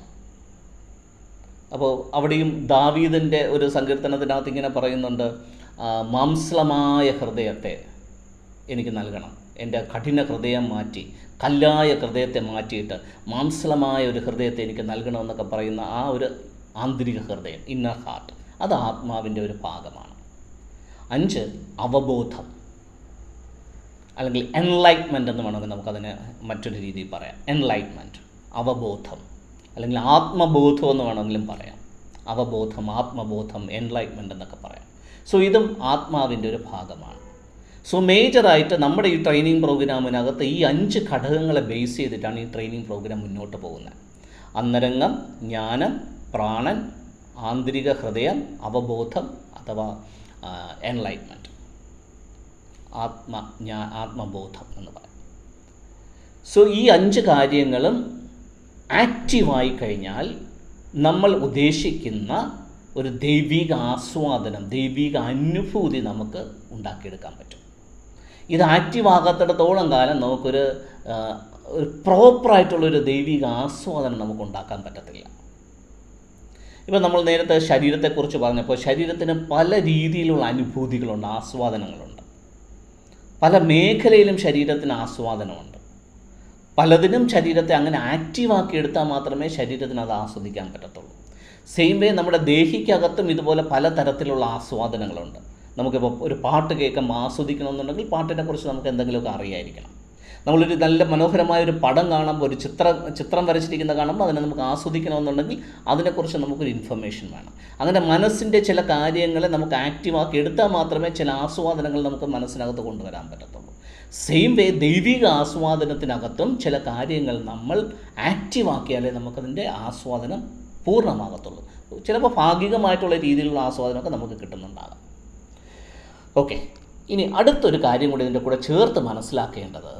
അപ്പോൾ അവിടെയും ദാവീദിൻ്റെ ഒരു സങ്കീർത്തനത്തിനകത്ത് ഇങ്ങനെ പറയുന്നുണ്ട്: മാംസളമായ ഹൃദയത്തെ എനിക്ക് നൽകണം, എൻ്റെ കഠിന ഹൃദയം മാറ്റി, കല്ലായ ഹൃദയത്തെ മാറ്റിയിട്ട് മാംസളമായ ഒരു ഹൃദയത്തെ എനിക്ക് നൽകണമെന്നൊക്കെ പറയുന്ന ആ ഒരു ആന്തരിക ഹൃദയം, ഇന്നർ ഹാർട്ട്, അത് ആത്മാവിൻ്റെ ഒരു ഭാഗമാണ്. 5 അവബോധം, അല്ലെങ്കിൽ എൻലൈറ്റ്മെൻറ്റ് എന്ന് വേണമെങ്കിൽ നമുക്കതിനെ മറ്റൊരു രീതിയിൽ പറയാം. എൻലൈറ്റ്മെൻറ്റ്, അവബോധം, അല്ലെങ്കിൽ ആത്മബോധം എന്ന് വേണമെങ്കിലും പറയാം. അവബോധം, ആത്മബോധം, എൻലൈറ്റ്മെൻറ്റ് എന്നൊക്കെ പറയാം. സോ ഇതും ആത്മാവിൻ്റെ ഒരു ഭാഗമാണ്. സോ മേജറായിട്ട് നമ്മുടെ ഈ ട്രെയിനിങ് പ്രോഗ്രാമിനകത്ത് ഈ 5 ഘടകങ്ങളെ ബേസ് ചെയ്തിട്ടാണ് ഈ ട്രെയിനിങ് പ്രോഗ്രാം മുന്നോട്ട് പോകുന്നത്. അന്തരംഗം, ജ്ഞാനം, പ്രാണൻ, ആന്തരിക ഹൃദയം, അവബോധം അഥവാ എൻലൈറ്റ്മെൻറ്റ്, ആത്മബോധം എന്ന് പറയും. സോ ഈ 5 കാര്യങ്ങളും ആക്റ്റീവായി കഴിഞ്ഞാൽ നമ്മൾ ഉദ്ദേശിക്കുന്ന ഒരു ദൈവിക ആസ്വാദനം, ദൈവിക അനുഭൂതി നമുക്ക് ഉണ്ടാക്കിയെടുക്കാൻ പറ്റും. ഇത് ആക്റ്റീവ് ആകാത്തിടത്തോളം കാലം നമുക്കൊരു പ്രോപ്പറായിട്ടുള്ളൊരു ദൈവിക ആസ്വാദനം നമുക്ക് ഉണ്ടാക്കാൻ പറ്റത്തില്ല. ഇപ്പം നമ്മൾ നേരത്തെ ശരീരത്തെക്കുറിച്ച് പറഞ്ഞപ്പോൾ, ശരീരത്തിന് പല രീതിയിലുള്ള അനുഭൂതികളുണ്ട്, ആസ്വാദനങ്ങളുണ്ട്. പല മേഖലയിലും ശരീരത്തിന് ആസ്വാദനമുണ്ട്. പലതിനും ശരീരത്തെ അങ്ങനെ ആക്റ്റീവാക്കി എടുത്താൽ മാത്രമേ ശരീരത്തിന് അത് ആസ്വദിക്കാൻ പറ്റത്തുള്ളൂ. സെയിം വേ നമ്മുടെ ദേഹിക്കകത്തും ഇതുപോലെ പല തരത്തിലുള്ള ആസ്വാദനങ്ങളുണ്ട്. നമുക്കിപ്പോൾ ഒരു പാട്ട് കേൾക്കുമ്പോൾ ആസ്വദിക്കണമെന്നുണ്ടെങ്കിൽ പാട്ടിനെക്കുറിച്ച് നമുക്ക് എന്തെങ്കിലുമൊക്കെ അറിയായിരിക്കണം. നമ്മളൊരു നല്ല മനോഹരമായൊരു പടം കാണുമ്പോൾ, ഒരു ചിത്രം വരച്ചിരിക്കുന്ന കാണുമ്പോൾ അതിനെ നമുക്ക് ആസ്വദിക്കണമെന്നുണ്ടെങ്കിൽ അതിനെക്കുറിച്ച് നമുക്കൊരു ഇൻഫർമേഷൻ വേണം. അങ്ങനെ മനസ്സിൻ്റെ ചില കാര്യങ്ങളെ നമുക്ക് ആക്റ്റീവാക്കി എടുത്താൽ മാത്രമേ ചില ആസ്വാദനങ്ങൾ നമുക്ക് മനസ്സിനകത്ത് കൊണ്ടുവരാൻ പറ്റത്തുള്ളൂ. സെയിം വേ ദൈവിക ആസ്വാദനത്തിനകത്തും ചില കാര്യങ്ങൾ നമ്മൾ ആക്റ്റീവാക്കിയാലേ നമുക്കതിൻ്റെ ആസ്വാദനം പൂർണ്ണമാകത്തുള്ളൂ. ചിലപ്പോൾ ഭാഗികമായിട്ടുള്ള രീതിയിലുള്ള ആസ്വാദനമൊക്കെ നമുക്ക് കിട്ടുന്നുണ്ടാകാം. ഓക്കെ, ഇനി അടുത്തൊരു കാര്യം കൂടി ഇതിൻ്റെ കൂടെ ചേർത്ത് മനസ്സിലാക്കേണ്ടത്,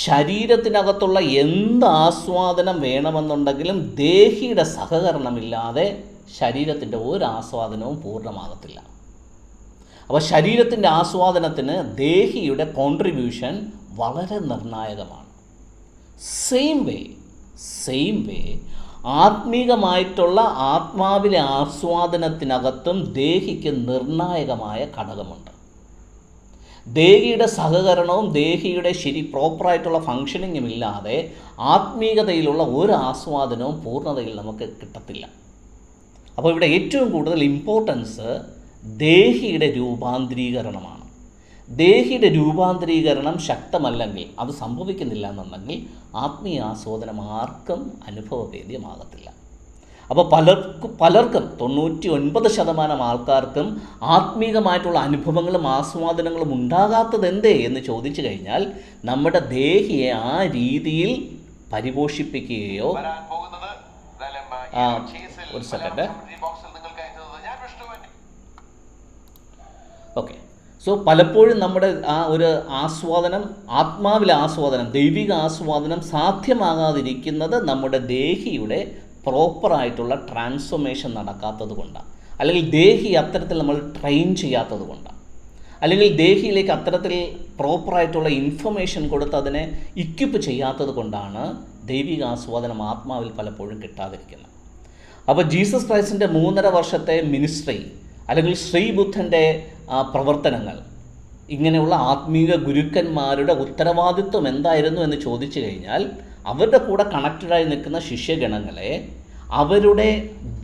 ശരീരത്തിനകത്തുള്ള എന്ത് ആസ്വാദനം വേണമെന്നുണ്ടെങ്കിലും ദേഹിയുടെ സഹകരണമില്ലാതെ ശരീരത്തിൻ്റെ ഒരു ആസ്വാദനവും പൂർണ്ണമാകത്തില്ല. അപ്പോൾ ശരീരത്തിൻ്റെ ആസ്വാദനത്തിന് ദേഹിയുടെ കോൺട്രിബ്യൂഷൻ വളരെ നിർണായകമാണ്. സെയിം വേ ആത്മീകമായിട്ടുള്ള ആത്മാവിലെ ആസ്വാദനത്തിനകത്തും ദേഹിക്ക് നിർണായകമായ ഘടകമുണ്ട്. ദേഹിയുടെ സഹകരണവും ദേഹിയുടെ പ്രോപ്പറായിട്ടുള്ള ഫങ്ഷനിങ്ങും ഇല്ലാതെ ആത്മീകതയിലുള്ള ഒരു ആസ്വാദനവും പൂർണ്ണതയിൽ നമുക്ക് കിട്ടത്തില്ല. അപ്പോൾ ഇവിടെ ഏറ്റവും കൂടുതൽ ഇമ്പോർട്ടൻസ് ദേഹിയുടെ രൂപാന്തരീകരണമാണ്. ദേഹിയുടെ രൂപാന്തരീകരണം ശക്തമല്ലെങ്കിൽ, അത് സംഭവിക്കുന്നില്ല എന്നുണ്ടെങ്കിൽ ആത്മീയ ആസ്വാദനം ആർക്കും അനുഭവവേദ്യമാകത്തില്ല. അപ്പോൾ പലർക്കും 99% ആൾക്കാർക്കും ആത്മീകമായിട്ടുള്ള അനുഭവങ്ങളും ആസ്വാദനങ്ങളും ഉണ്ടാകാത്തത് എന്തേ എന്ന് ചോദിച്ചു കഴിഞ്ഞാൽ, നമ്മുടെ ദേഹിയെ ആ രീതിയിൽ പരിപോഷിപ്പിക്കുകയോ ഒരു സെക്കൻഡ് ഓക്കെ. സോ പലപ്പോഴും നമ്മുടെ ആ ഒരു ആസ്വാദനം, ആത്മാവിലെ ആസ്വാദനം, ദൈവിക ആസ്വാദനം സാധ്യമാകാതിരിക്കുന്നത് നമ്മുടെ ദേഹിയുടെ പ്രോപ്പറായിട്ടുള്ള ട്രാൻസ്ഫോർമേഷൻ നടക്കാത്തത് കൊണ്ടാണ്, അല്ലെങ്കിൽ ദേഹി അത്തരത്തിൽ നമ്മൾ ട്രെയിൻ ചെയ്യാത്തത് കൊണ്ടാണ്, അല്ലെങ്കിൽ ദേഹിയിലേക്ക് അത്തരത്തിൽ പ്രോപ്പറായിട്ടുള്ള ഇൻഫർമേഷൻ കൊടുത്ത് അതിനെ ഇക്വിപ്പ് ചെയ്യാത്തത് കൊണ്ടാണ് ദൈവിക ആസ്വാദനം ആത്മാവിൽ പലപ്പോഴും കിട്ടാതിരിക്കുന്നത്. അപ്പോൾ ജീസസ് ക്രൈസ്റ്റിൻ്റെ 3.5 വർഷത്തെ മിനിസ്ട്രി, അല്ലെങ്കിൽ ശ്രീബുദ്ധൻ്റെ പ്രവർത്തനങ്ങൾ, ഇങ്ങനെയുള്ള ആത്മീക ഗുരുക്കന്മാരുടെ ഉത്തരവാദിത്വം എന്തായിരുന്നു എന്ന് ചോദിച്ചു കഴിഞ്ഞാൽ, അവരുടെ കൂടെ കണക്റ്റഡായി നിൽക്കുന്ന ശിഷ്യഗണങ്ങളെ അവരുടെ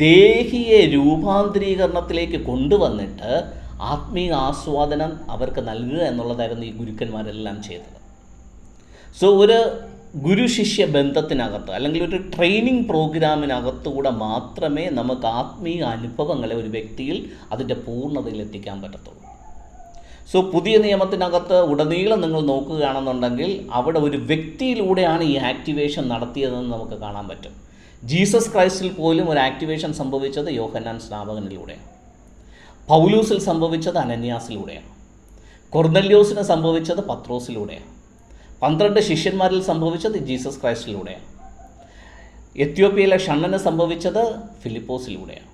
ദേഹിയെ രൂപാന്തരീകരണത്തിലേക്ക് കൊണ്ടുവന്നിട്ട് ആത്മീയ ആസ്വാദനം അവർക്ക് നൽകുക എന്നുള്ളതായിരുന്നു ഈ ഗുരുക്കന്മാരെല്ലാം ചെയ്തത്. സോ ഒരു ഗുരു ശിഷ്യ ബന്ധത്തിനകത്ത്, അല്ലെങ്കിൽ ഒരു ട്രെയിനിങ് പ്രോഗ്രാമിനകത്തുകൂടെ മാത്രമേ നമുക്ക് ആത്മീയ അനുഭവങ്ങളെ ഒരു വ്യക്തിയിൽ അതിൻ്റെ പൂർണ്ണതയിൽ എത്തിക്കാൻ പറ്റത്തുള്ളൂ. സോ പുതിയ നിയമത്തിനകത്ത് ഉടനീളം നിങ്ങൾ നോക്കുകയാണെന്നുണ്ടെങ്കിൽ അവിടെ ഒരു വ്യക്തിയിലൂടെയാണ് ഈ ആക്ടിവേഷൻ നടത്തിയതെന്ന് നമുക്ക് കാണാൻ പറ്റും. ജീസസ് ക്രൈസ്റ്റിൽ പോലും ഒരു ആക്ടിവേഷൻ സംഭവിച്ചത് യോഹന്നാൻ സ്നാപകനിലൂടെയാണ്. പൗലൂസിൽ സംഭവിച്ചത് അനന്യാസിലൂടെയാണ്. കൊർന്നല്യോസിന് സംഭവിച്ചത് പത്രോസിലൂടെയാണ്. 12 ശിഷ്യന്മാരിൽ സംഭവിച്ചത് ജീസസ് ക്രൈസ്റ്റിലൂടെയാണ്. എത്യോപ്യയിലെ ഷണ്ണന് സംഭവിച്ചത് ഫിലിപ്പോസിലൂടെയാണ്.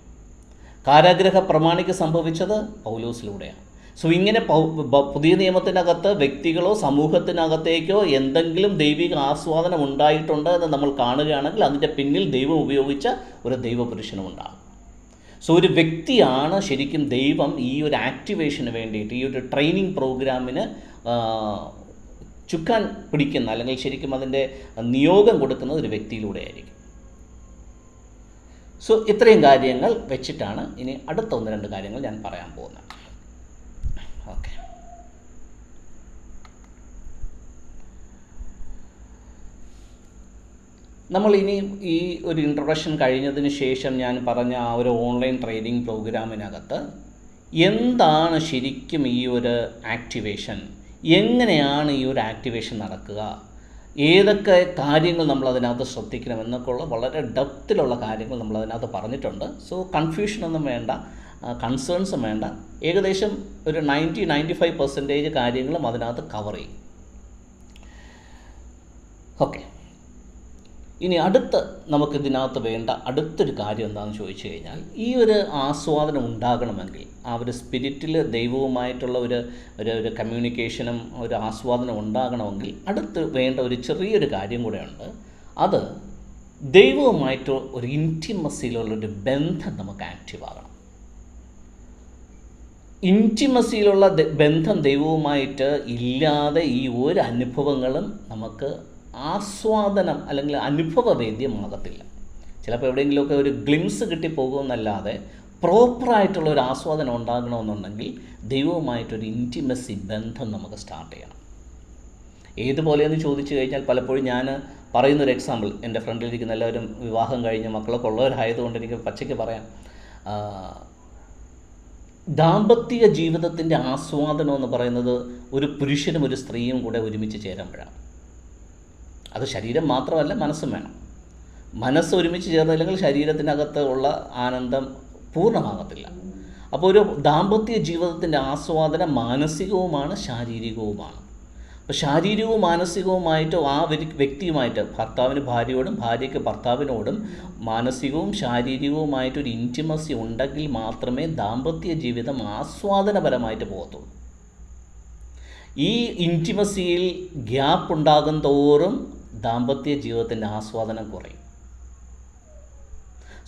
കാരാഗ്രഹ പ്രമാണിക്ക് സംഭവിച്ചത് പൗലോസിലൂടെയാണ്. സോ ഇങ്ങനെ പുതിയ നിയമത്തിനകത്ത് വ്യക്തികളോ സമൂഹത്തിനകത്തേക്കോ എന്തെങ്കിലും ദൈവിക ആസ്വാദനം ഉണ്ടായിട്ടുണ്ട് എന്ന് നമ്മൾ കാണുകയാണെങ്കിൽ അതിൻ്റെ പിന്നിൽ ദൈവം ഉപയോഗിച്ച ഒരു ദൈവപുരുഷനും ഉണ്ടാകും. സോ ഒരു വ്യക്തിയാണ് ശരിക്കും ദൈവം ഈ ഒരു ആക്ടിവേഷന് വേണ്ടിയിട്ട്, ഈ ഒരു ട്രെയിനിങ് പ്രോഗ്രാമിന് ചുക്കാൻ പിടിക്കുന്ന, അല്ലെങ്കിൽ ശരിക്കും അതിൻ്റെ നിയോഗം കൊടുക്കുന്നത് ഒരു വ്യക്തിയിലൂടെ ആയിരിക്കും. സോ ഇത്രയും കാര്യങ്ങൾ വെച്ചിട്ടാണ് ഇനി അടുത്ത 1-2 കാര്യങ്ങൾ ഞാൻ പറയാൻ പോകുന്നത്. ഓക്കെ, നമ്മൾ ഇനി ഈ ഒരു ഇൻട്രൊഡക്ഷൻ കഴിഞ്ഞതിന് ശേഷം ഞാൻ പറഞ്ഞ ആ ഒരു ഓൺലൈൻ ട്രെയിനിങ് പ്രോഗ്രാമിനകത്ത് എന്താണ് ശരിക്കും ഈ ഒരു ആക്ടിവേഷൻ, എങ്ങനെയാണ് ഈ ഒരു ആക്ടിവേഷൻ നടക്കുക, ഏതൊക്കെ കാര്യങ്ങൾ നമ്മൾ അതിനകത്ത് ശ്രദ്ധിക്കണം എന്നൊക്കെയുള്ള വളരെ ഡെപ്തിലുള്ള കാര്യങ്ങൾ നമ്മൾ അതിനകത്ത് പറഞ്ഞിട്ടുണ്ട്. സോ കൺഫ്യൂഷനൊന്നും വേണ്ട, കൺസേൺസും വേണ്ട. ഏകദേശം ഒരു 90-95% കാര്യങ്ങളും അതിനകത്ത് കവർ ചെയ്യും. ഓക്കെ, ഇനി നമുക്കിതിനകത്ത് വേണ്ട അടുത്തൊരു കാര്യം എന്താണെന്ന് ചോദിച്ചു കഴിഞ്ഞാൽ, ഈ ഒരു ആസ്വാദനം ഉണ്ടാകണമെങ്കിൽ, ആ ഒരു സ്പിരിറ്റിൽ ദൈവവുമായിട്ടുള്ള ഒരു കമ്മ്യൂണിക്കേഷനും ഒരു ആസ്വാദനം ഉണ്ടാകണമെങ്കിൽ അടുത്ത് വേണ്ട ഒരു ചെറിയൊരു കാര്യം കൂടെയുണ്ട്. അത് ദൈവവുമായിട്ട് ഒരു ഇൻറ്റിമസിയിലുള്ളൊരു ബന്ധം നമുക്ക് ആക്റ്റീവ് ആകണം. ഇൻറ്റിമസിയിലുള്ള ബന്ധം ദൈവവുമായിട്ട് ഇല്ലാതെ ഈ ഒരു അനുഭവങ്ങളും നമുക്ക് ആസ്വാദനം അല്ലെങ്കിൽ അനുഭവവേദ്യമാകത്തില്ല. ചിലപ്പോൾ എവിടെയെങ്കിലുമൊക്കെ ഒരു ഗ്ലിംസ് കിട്ടിപ്പോകുമെന്നല്ലാതെ പ്രോപ്പറായിട്ടുള്ള ഒരു ആസ്വാദനം ഉണ്ടാകണമെന്നുണ്ടെങ്കിൽ ദൈവവുമായിട്ടൊരു ഇൻറ്റിമസി ബന്ധം നമുക്ക് സ്റ്റാർട്ട് ചെയ്യണം. ഏതുപോലെയെന്ന് ചോദിച്ചു കഴിഞ്ഞാൽ പലപ്പോഴും ഞാൻ പറയുന്നൊരു എക്സാമ്പിൾ, എൻ്റെ ഫ്രണ്ടിലിരിക്കുന്ന എല്ലാവരും വിവാഹം കഴിഞ്ഞ് മക്കളൊക്കെ ഉള്ളവരായതുകൊണ്ട് എനിക്ക് പച്ചയ്ക്ക് പറയാം. ദാമ്പത്യ ജീവിതത്തിൻ്റെ ആസ്വാദനം എന്ന് പറയുന്നത് ഒരു പുരുഷനും ഒരു സ്ത്രീയും കൂടെ ഒരുമിച്ച് ചേരുമ്പോഴാണ്. അത് ശരീരം മാത്രമല്ല, മനസ്സും വേണം. മനസ്സ് ഒരുമിച്ച് ചേർന്നില്ലെങ്കിൽ ശരീരത്തിനകത്ത് ഉള്ള ആനന്ദം പൂർണ്ണമാകത്തില്ല. അപ്പോൾ ഒരു ദാമ്പത്യ ജീവിതത്തിൻ്റെ ആസ്വാദനം മാനസികവുമാണ് ശാരീരികവുമാണ്. അപ്പോൾ ശാരീരികവും മാനസികവുമായിട്ട് ആ വ്യക്തിയുമായിട്ട്, ഭർത്താവിന് ഭാര്യയോടും ഭാര്യയ്ക്ക് ഭർത്താവിനോടും മാനസികവും ശാരീരികവുമായിട്ടൊരു ഇൻറ്റിമസി ഉണ്ടെങ്കിൽ മാത്രമേ ദാമ്പത്യ ജീവിതം ആസ്വാദനപരമായിട്ട് പോകത്തുള്ളൂ. ഈ ഇൻറ്റിമസിയിൽ ഗ്യാപ്പ് ഉണ്ടാകും തോറും ദാമ്പത്യ ജീവിതത്തിൻ്റെ ആസ്വാദനം കുറയും.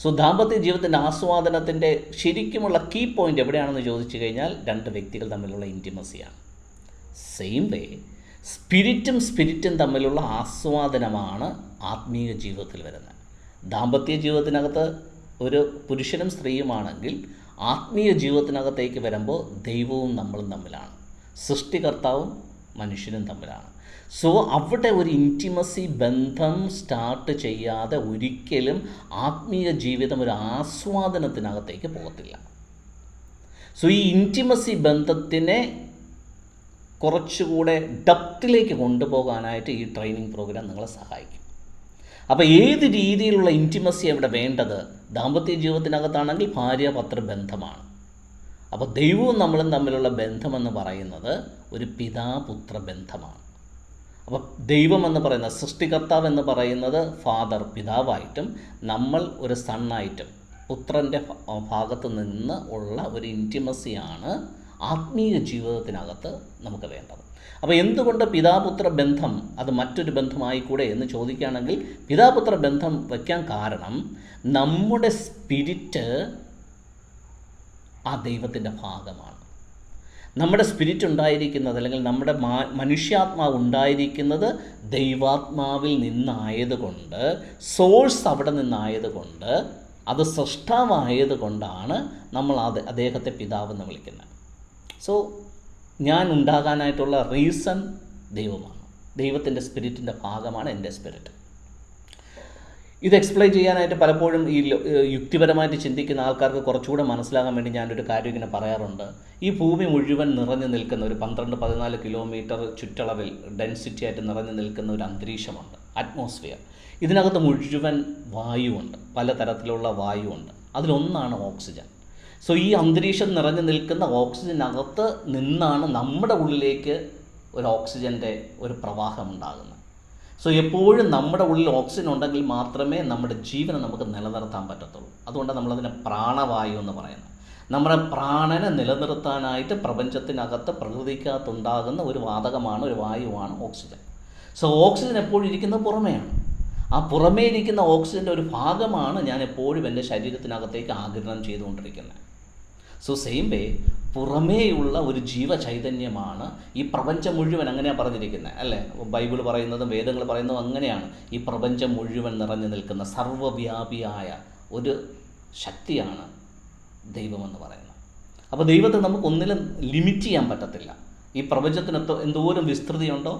സോ ദാമ്പത്യ ജീവിതത്തിൻ്റെ ആസ്വാദനത്തിൻ്റെ ശരിക്കുമുള്ള കീ പോയിൻ്റ് എവിടെയാണെന്ന് ചോദിച്ചു കഴിഞ്ഞാൽ രണ്ട് വ്യക്തികൾ തമ്മിലുള്ള ഇൻറ്റിമസിയാണ്. സെയിം വേ സ്പിരിറ്റും തമ്മിലുള്ള ആസ്വാദനമാണ് ആത്മീയ ജീവിതത്തിൽ വരുന്നത്. ദാമ്പത്യ ജീവിതത്തിനകത്ത് ഒരു പുരുഷനും സ്ത്രീയുമാണെങ്കിൽ ആത്മീയ ജീവിതത്തിനകത്തേക്ക് വരുമ്പോൾ ദൈവവും നമ്മളും തമ്മിലാണ്, സൃഷ്ടികർത്താവും മനുഷ്യനും തമ്മിലാണ്. സോ അവിടെ ഒരു ഇൻറ്റിമസി ബന്ധം സ്റ്റാർട്ട് ചെയ്യാതെ ഒരിക്കലും ആത്മീയ ജീവിതം ഒരു ആസ്വാദനത്തിനകത്തേക്ക് പോകത്തില്ല. സോ ഈ ഇൻറ്റിമസി ബന്ധത്തിനെ കുറച്ചുകൂടെ ഡെപ്തിലേക്ക് കൊണ്ടുപോകാനായിട്ട് ഈ ട്രെയിനിങ് പ്രോഗ്രാം നിങ്ങളെ സഹായിക്കും. അപ്പോൾ ഏത് രീതിയിലുള്ള ഇൻറ്റിമസി അവിടെ വേണ്ടത്? ദാമ്പത്യ ജീവിതത്തിനകത്താണെങ്കിൽ ഭാര്യ-ഭർതൃ ബന്ധമാണ്. അപ്പോൾ ദൈവവും നമ്മളും തമ്മിലുള്ള ബന്ധമെന്ന് പറയുന്നത് ഒരു പിതാപുത്ര ബന്ധമാണ്. അപ്പോൾ ദൈവം എന്ന് പറയുന്നത്, സൃഷ്ടികർത്താവ് എന്ന് പറയുന്നത് ഫാദർ പിതാവായിട്ടും നമ്മൾ ഒരു സണ്ണായിട്ടും പുത്രൻ്റെ ഭാഗത്ത് നിന്ന് ഉള്ള ഒരു ഇൻറ്റിമസിയാണ് ആത്മീയ ജീവിതത്തിനകത്ത് നമുക്ക് വേണ്ടത്. അപ്പോൾ എന്തുകൊണ്ട് പിതാപുത്ര ബന്ധം അത് മറ്റൊരു ബന്ധമായിക്കൂടെ എന്ന് ചോദിക്കുകയാണെങ്കിൽ, പിതാപുത്ര ബന്ധം വയ്ക്കാൻ കാരണം നമ്മുടെ സ്പിരിറ്റ് ആ ദൈവത്തിൻ്റെ ഭാഗമാണ്. നമ്മുടെ സ്പിരിറ്റ് ഉണ്ടായിരിക്കുന്നത്, അല്ലെങ്കിൽ നമ്മുടെ മനുഷ്യാത്മാവ് ഉണ്ടായിരിക്കുന്നത് ദൈവാത്മാവിൽ നിന്നായതുകൊണ്ട്, സോഴ്സ് അവിടെ നിന്നായതുകൊണ്ട്, അത് സൃഷ്ടാവായതുകൊണ്ടാണ് നമ്മൾ അദ്ദേഹത്തെ പിതാവെന്ന് വിളിക്കുന്നത്. സോ ഞാൻ ഉണ്ടാകാനായിട്ടുള്ള റീസൺ ദൈവമാണ്. ദൈവത്തിൻ്റെ സ്പിരിറ്റിൻ്റെ ഭാഗമാണ് എൻ്റെ സ്പിരിറ്റ്. ഇത് എക്സ്പ്ലെയിൻ ചെയ്യാനായിട്ട് പലപ്പോഴും ഈ യുക്തിപരമായിട്ട് ചിന്തിക്കുന്ന ആൾക്കാർക്ക് കുറച്ചുകൂടെ മനസ്സിലാകാൻ വേണ്ടി ഞാനൊരു കാര്യം ഇങ്ങനെ പറയാറുണ്ട്. ഈ ഭൂമി മുഴുവൻ നിറഞ്ഞു നിൽക്കുന്ന ഒരു 12-14 കിലോമീറ്റർ ചുറ്റളവിൽ ഡെൻസിറ്റി ആയിട്ട് നിറഞ്ഞു നിൽക്കുന്ന ഒരു അന്തരീക്ഷമുണ്ട്, അറ്റ്മോസ്ഫിയർ. ഇതിനകത്ത് മുഴുവൻ വായുവുണ്ട്, പലതരത്തിലുള്ള വായുവുണ്ട്. അതിലൊന്നാണ് ഓക്സിജൻ. സോ ഈ അന്തരീക്ഷം നിറഞ്ഞു നിൽക്കുന്ന ഓക്സിജനകത്ത് നിന്നാണ് നമ്മുടെ ഉള്ളിലേക്ക് ഒരു ഓക്സിജൻ്റെ ഒരു പ്രവാഹം ഉണ്ടാകുന്നത്. സോ എപ്പോഴും നമ്മുടെ ഉള്ളിൽ ഓക്സിജൻ ഉണ്ടെങ്കിൽ മാത്രമേ നമ്മുടെ ജീവനെ നമുക്ക് നിലനിർത്താൻ പറ്റത്തുള്ളൂ. അതുകൊണ്ടാണ് നമ്മളതിനെ പ്രാണവായു എന്ന് പറയുന്നത്. നമ്മുടെ പ്രാണനെ നിലനിർത്താനായിട്ട് പ്രപഞ്ചത്തിനകത്ത്, പ്രകൃതിക്കകത്തുണ്ടാകുന്ന ഒരു വാതകമാണ്, ഒരു വായുവാണ് ഓക്സിജൻ. സോ ഓക്സിജൻ എപ്പോഴും ഇരിക്കുന്നത് പുറമെയാണ്. ആ പുറമേ ഇരിക്കുന്ന ഓക്സിജൻ്റെ ഒരു ഭാഗമാണ് ഞാൻ എപ്പോഴും എൻ്റെ ശരീരത്തിനകത്തേക്ക് ആഗിരണം ചെയ്തുകൊണ്ടിരിക്കുന്നത്. സോ സെയിം വേ പുറമേയുള്ള ഒരു ജീവചൈതന്യമാണ് ഈ പ്രപഞ്ചം മുഴുവൻ. അങ്ങനെയാണ് പറഞ്ഞിരിക്കുന്നത്, അല്ലേ? ബൈബിൾ പറയുന്നതും വേദങ്ങൾ പറയുന്നതും അങ്ങനെയാണ്. ഈ പ്രപഞ്ചം മുഴുവൻ നിറഞ്ഞു നിൽക്കുന്ന സർവ്വവ്യാപിയായ ഒരു ശക്തിയാണ് ദൈവമെന്ന് പറയുന്നത്. അപ്പോൾ ദൈവത്തെ നമുക്കൊന്നിലും ലിമിറ്റ് ചെയ്യാൻ പറ്റത്തില്ല. ഈ പ്രപഞ്ചത്തിന് എന്തോരം വിസ്തൃതിയുണ്ടോ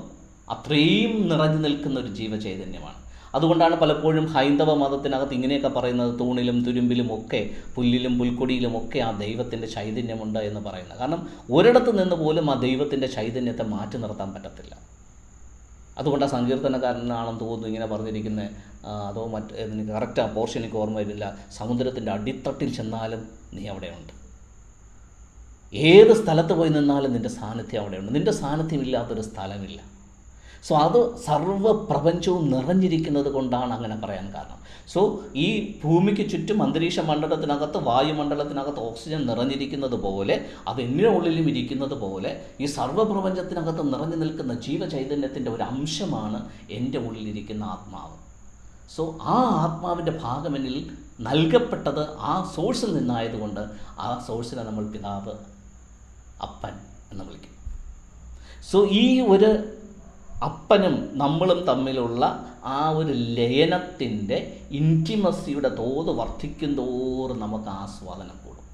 അത്രയും നിറഞ്ഞു നിൽക്കുന്ന ഒരു ജീവചൈതന്യമാണ്. അതുകൊണ്ടാണ് പലപ്പോഴും ഹൈന്ദവ മതത്തിനകത്ത് ഇങ്ങനെയൊക്കെ പറയുന്നത്, തൂണിലും തുരുമ്പിലും ഒക്കെ, പുല്ലിലും പുൽക്കൊടിയിലും ഒക്കെ ആ ദൈവത്തിൻ്റെ ചൈതന്യമുണ്ട് എന്ന് പറയുന്നത്. കാരണം ഒരിടത്ത് നിന്ന് പോലും ആ ദൈവത്തിൻ്റെ ചൈതന്യത്തെ മാറ്റി നിർത്താൻ പറ്റത്തില്ല. അതുകൊണ്ടാണ് സങ്കീർത്തനക്കാരനാണെന്ന് തോന്നുന്നു ഇങ്ങനെ പറഞ്ഞിരിക്കുന്നത്, അതോ എനിക്ക് കറക്റ്റ് ആ പോർഷൻ എനിക്ക് ഓർമ്മ വരുന്നില്ല, സമുദ്രത്തിൻ്റെ അടിത്തട്ടിൽ ചെന്നാലും നീ അവിടെയുണ്ട്, ഏത് സ്ഥലത്ത് പോയി നിന്നാലും നിൻ്റെ സാന്നിധ്യം അവിടെയുണ്ട്, നിൻ്റെ സാന്നിധ്യം ഇല്ലാത്തൊരു സ്ഥലമില്ല. സോ അത് സർവ്വപ്രപഞ്ചവും നിറഞ്ഞിരിക്കുന്നത് കൊണ്ടാണ് അങ്ങനെ പറയാൻ കാരണം. സോ ഈ ഭൂമിക്ക് ചുറ്റും അന്തരീക്ഷ മണ്ഡലത്തിനകത്ത്, വായുമണ്ഡലത്തിനകത്ത് ഓക്സിജൻ നിറഞ്ഞിരിക്കുന്നത് പോലെ, അത് എന്നിൻ്റെ ഉള്ളിലും ഇരിക്കുന്നത് പോലെ, ഈ സർവ്വപ്രപഞ്ചത്തിനകത്ത് നിറഞ്ഞു നിൽക്കുന്ന ജീവചൈതന്യത്തിൻ്റെ ഒരു അംശമാണ് എൻ്റെ ഉള്ളിലിരിക്കുന്ന ആത്മാവ്. സോ ആ ആത്മാവിൻ്റെ ഭാഗം എന്നിൽ നൽകപ്പെട്ടത് ആ സോഴ്സിൽ നിന്നായതുകൊണ്ട് ആ സോഴ്സിനെ നമ്മൾ പിതാവ്, അപ്പൻ എന്ന് വിളിക്കും. സോ ഈ ഒരു അപ്പനും നമ്മളും തമ്മിലുള്ള ആ ഒരു ലയനത്തിൻ്റെ ഇൻറ്റിമസിയുടെ തോത് വർദ്ധിക്കും തോറും നമുക്ക് ആസ്വാദനം കൂടും.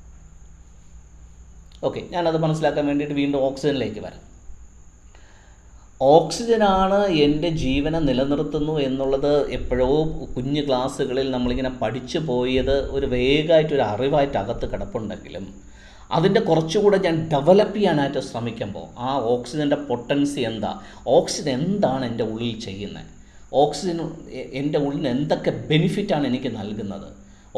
ഓക്കെ, ഞാനത് മനസ്സിലാക്കാൻ വേണ്ടിയിട്ട് വീണ്ടും ഓക്സിജനിലേക്ക് വരാം. ഓക്സിജനാണ് എൻ്റെ ജീവനെ നിലനിർത്തുന്നു എന്നുള്ളത് എപ്പോഴോ കുഞ്ഞു ക്ലാസ്സുകളിൽ നമ്മളിങ്ങനെ പഠിച്ചു പോയത് ഒരു വേഗമായിട്ടൊരു അറിവായിട്ട് അകത്ത് കിടപ്പുണ്ടെങ്കിലും അതിൻ്റെ കുറച്ചുകൂടെ ഞാൻ ഡെവലപ്പ് ചെയ്യാനായിട്ട് ശ്രമിക്കുമ്പോൾ ആ ഓക്സിജൻ്റെ പൊട്ടൻസി എന്താ, ഓക്സിജൻ എന്താണ് എൻ്റെ ഉള്ളിൽ ചെയ്യുന്നത്, ഓക്സിജൻ എൻ്റെ ഉള്ളിന് എന്തൊക്കെ ബെനിഫിറ്റാണ് എനിക്ക് നൽകുന്നത്,